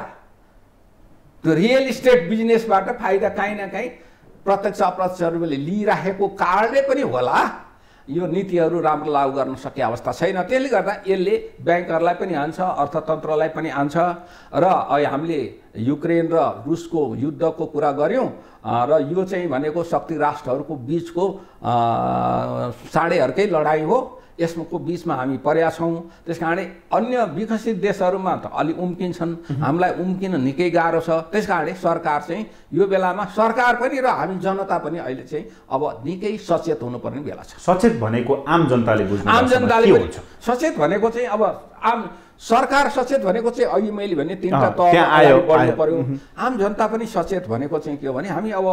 त्यो रियल इस्टेट बिजनेसबाट फाइदा काहीँ न काहीँ प्रत्यक्ष अप्रत्यक्ष रूपले लिइराखेको कारणले पनि होला यो नीतिहरू राम्रो लागू गर्न सके अवस्था छैन। त्यसले गर्दा यसले ब्याङ्कहरूलाई पनि हान्छ, अर्थतन्त्रलाई पनि हान्छ। र हामीले युक्रेन र रुसको युद्धको कुरा गऱ्यौँ र यो चाहिँ भनेको शक्ति राष्ट्रहरूको बिचको साँडेहरूकै लडाइँ हो। यसको बिचमा हामी परेका छौँ। त्यस कारणले अन्य विकसित देशहरूमा त अलि उम्किन्छन्, हामीलाई उम्किन निकै गाह्रो छ। त्यस कारणले सरकार चाहिँ यो बेलामा सरकार पनि र हामी जनता पनि अहिले चाहिँ अब निकै सचेत हुनुपर्ने बेला छ। सचेत भनेको आम जनताले बुझ्नु, आम जनताले सचेत भनेको चाहिँ अब आम सरकार सचेत भनेको चाहिँ अहिले मैले भने तीनटा तहमा बढ्नु पर्यो। आम जनता पनि सचेत भनेको चाहिँ के हो भने हामी अब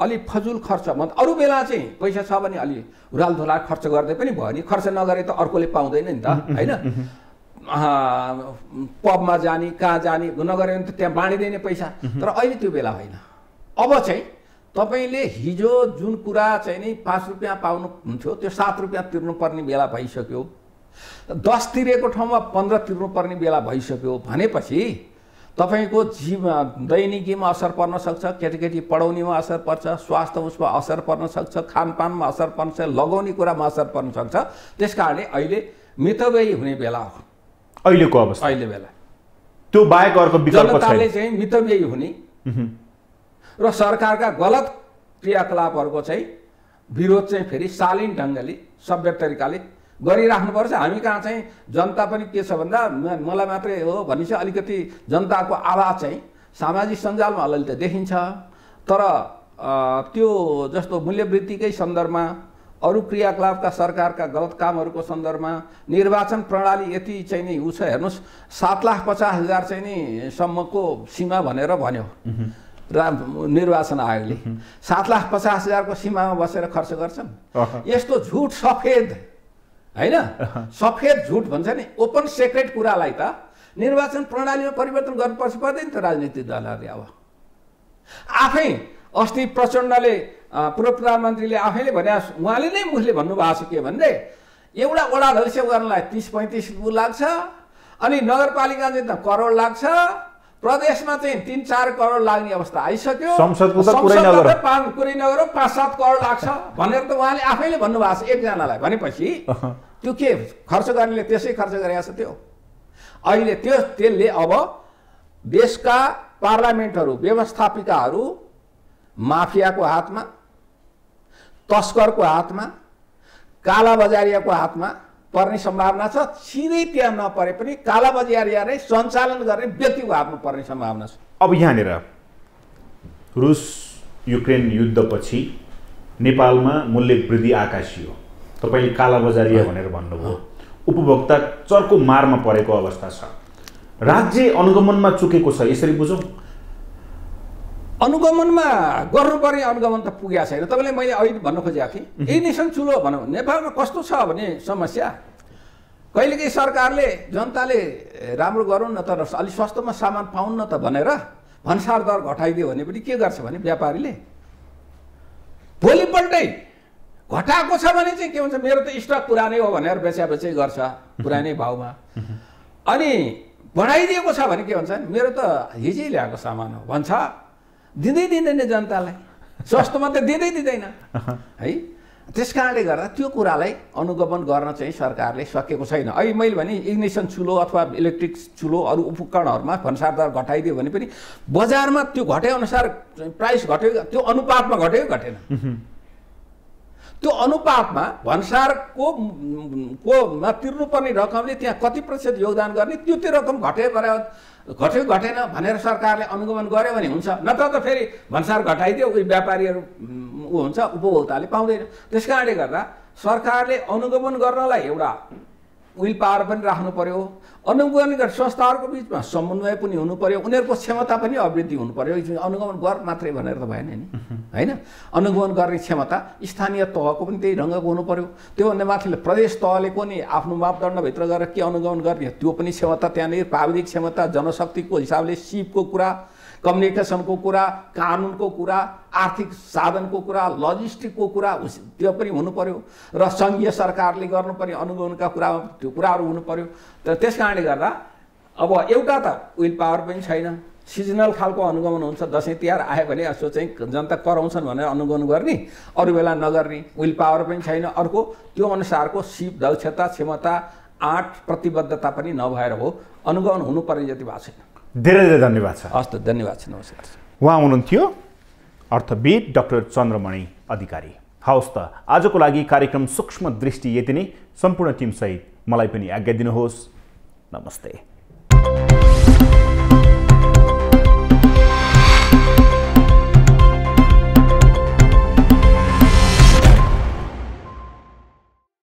अलि फजुल खर्च मतलब अरू बेला चाहिँ पैसा छ भने अलि हुरालधुला खर्च गर्दै पनि भयो नि, खर्च नगरे त अर्कोले पाउँदैन नि त होइन। पबमा जाने कहाँ जाने नगरे भने त त्यहाँ बाँडिँदैन पैसा। तर अहिले त्यो बेला होइन। अब चाहिँ तपाईँले हिजो जुन कुरा चाहिँ नि 5 रुपियाँ पाउनु हुन्थ्यो त्यो 7 रुपियाँ तिर्नुपर्ने बेला भइसक्यो। 10 तिरेको ठाउँमा 15 तिर्नुपर्ने बेला भइसक्यो भनेपछि तपाईको दैनिकीमा असर पर्न सक्छ, केटीकेटी पढाउनेमा असर पर्छ, स्वास्थ्य उसमा असर पर्न सक्छ, खानपानमा असर पर्न सक्छ, लगाउने कुरामा असर पर्न सक्छ। त्यसकारणले अहिले मितव्ययी हुने बेला हो अहिलेको अवस्था। अहिले बेला त्यो बाहेक अर्को विकल्प छैन। जनताले चाहिँ मितव्ययी हुने र सरकारका गलत क्रियाकलापहरूको चाहिँ विरोध चाहिँ फेरि शालीन ढङ्गले सभ्य तरिकाले गरिराख्नुपर्छ। हामी कहाँ चाहिँ जनता पनि के छ भन्दा मलाई मात्रै हो भनिन्छ, अलिकति जनताको आवाज चाहिँ सामाजिक सञ्जालमा अलिअलि त देखिन्छ। तर त्यो जस्तो मूल्यवृद्धिकै सन्दर्भमा, अरू क्रियाकलापका सरकारका गलत कामहरूको सन्दर्भमा, निर्वाचन प्रणाली यति चाहिँ नि उ छ हेर्नुहोस्, 7,50,000 चाहिँ नि सम्मको सीमा भनेर भन्यो निर्वाचन आयोगले। 7,50,000 को सीमामा बसेर खर्च गर्छन्। यस्तो झुट सफेद होइन, सफेद झुट भन्छ नि, ओपन सेक्रेट कुरालाई त निर्वाचन प्रणालीमा परिवर्तन गर्नुपर्छ पर्दैन त राजनीतिक दलहरूले। अब आफै अस्ति प्रचण्डले पूर्व प्रधानमन्त्रीले आफैले भने, उहाँले नै मुखले भन्नुभएको छ के भन्दै, एउटा वडा अध्यक्ष गर्नलाई 30-35 लाग्छ, अनि नगरपालिका चाहिँ त करोड लाग्छ, प्रदेशमा चाहिँ 3-4 करोड लाग्ने अवस्था आइसक्यो, संसदको त कुरै नगरौँ 5-7 करोड लाग्छ भनेर त उहाँले आफैले भन्नुभएको छ एकजनालाई। भनेपछि त्यो के खर्च गर्नेले त्यसै खर्च गरेको छ। त्यो अहिले त्यसले अब देशका पार्लियामेन्टहरू, व्यवस्थापिकाहरू माफियाको हातमा, तस्करको हातमा, कालाबजारियाको हातमा पर्ने सम्भावना छ। सिधै त्यहाँ नपरे पनि कालाबजारिया नै सञ्चालन गर्ने व्यक्तिको हातमा पर्ने सम्भावना छ। अब यहाँनिर रुस युक्रेन युद्धपछि नेपालमा मूल्य वृद्धि आकाशियो। तपाईँले कालाबजारिया भनेर भन्नुभयो। उपभोक्ता चर्को मारमा परेको अवस्था छ। राज्य अनुगमनमा चुकेको छ, यसरी बुझौँ। अनुगमनमा गर्नुपर्ने अनुगमन त पुगेको छैन। तपाईँले मैले अहिले भन्न खोजेको थिएँ, यही नेसन चुलो भनौँ। नेपालमा कस्तो छ भने समस्या, कहिलेकाहीँ सरकारले जनताले राम्रो गरौँ न तर अलिक सस्तोमा सामान पाउन् न त भनेर भन्सार दर घटाइदियो भने पनि के गर्छ भने व्यापारीले भोलिपल्टै घटाएको छ भने चाहिँ के हुन्छ, मेरो त स्टक पुरानै हो भनेर बेचाबेचै गर्छ पुरानै भाउमा। अनि बढाइदिएको छ भने के हुन्छ, मेरो त हिजै ल्याएको सामान हो भन्छ, दिँदै दिँदैन जनतालाई, सस्तोमा त दिँदैन है। त्यस कारणले गर्दा त्यो कुरालाई अनुगमन गर्न चाहिँ सरकारले सकेको छैन। अहिले मैले भने इग्निसन चुलो अथवा इलेक्ट्रिक चुलो अरू उपकरणहरूमा भन्सार दर घटाइदियो भने पनि बजारमा त्यो घटेअनुसार प्राइस घट्यो, त्यो अनुपातमा घट्यो घटेन। त्यो अनुपातमा भन्सारको तिर्नुपर्ने रकमले त्यहाँ कति प्रतिशत योगदान गर्ने, त्यो रकम घट्यो घटेन भनेर सरकारले अनुगमन गर्यो भने हुन्छ। नत्र त फेरि भन्सार घटाइदियो, उही व्यापारीहरू हुन्छ, उपभोक्ताले पाउँदैन। त्यस कारणले गर्दा सरकारले अनुगमन गर्नलाई एउटा विल पावर पनि राख्नु पर्यो। अनुगमन गर्ने संस्थाहरूको बिचमा समन्वय पनि हुनु पर्यो, उनीहरूको क्षमता पनि अभिवृद्धि हुनु पर्यो। अनुगमन गर मात्रै भनेर त भएन नि होइन। अनुगमन गर्ने क्षमता स्थानीय तहको पनि त्यही ढङ्गको हुनु पर्यो। त्योभन्दा माथि प्रदेश तहले पनि आफ्नो मापदण्डभित्र गएर के अनुगमन गर्ने त्यो पनि क्षमता, त्यहाँनिर प्राविधिक क्षमता, जनशक्तिको हिसाबले सिपको कुरा, कम्युनिकेसनको कुरा, कानुनको कुरा, आर्थिक साधनको कुरा, लजिस्टिकको कुरा, त्यो पनि हुनु पर्यो। र सङ्घीय सरकारले गर्नुपर्ने अनुगमनका कुरा, त्यो कुराहरू हुनु पर्यो। तर त्यस कारणले गर्दा अब एउटा त विल पावर पनि छैन, सिजनल खालको अनुगमन हुन्छ। दसैँ तिहार आयो भने यसो चाहिँ जनता कराउँछन् भनेर अनुगमन गर्ने, अरू बेला नगर्ने, विल पावर पनि छैन। अर्को त्यो अनुसारको सिप, दक्षता, क्षमता, आँट, प्रतिबद्धता पनि नभएर हो अनुगमन हुनुपर्ने जति भएको छैन। धेरै धेरै धन्यवाद छ। हस् त, धन्यवाद छ, नमस्कार। उहाँ हुनुहुन्थ्यो अर्थविद डाक्टर चन्द्रमणि अधिकारी। हवस् त, आजको लागि कार्यक्रम सूक्ष्म दृष्टि यति नै। सम्पूर्ण टिमसहित मलाई पनि आज्ञा दिनुहोस्। नमस्ते।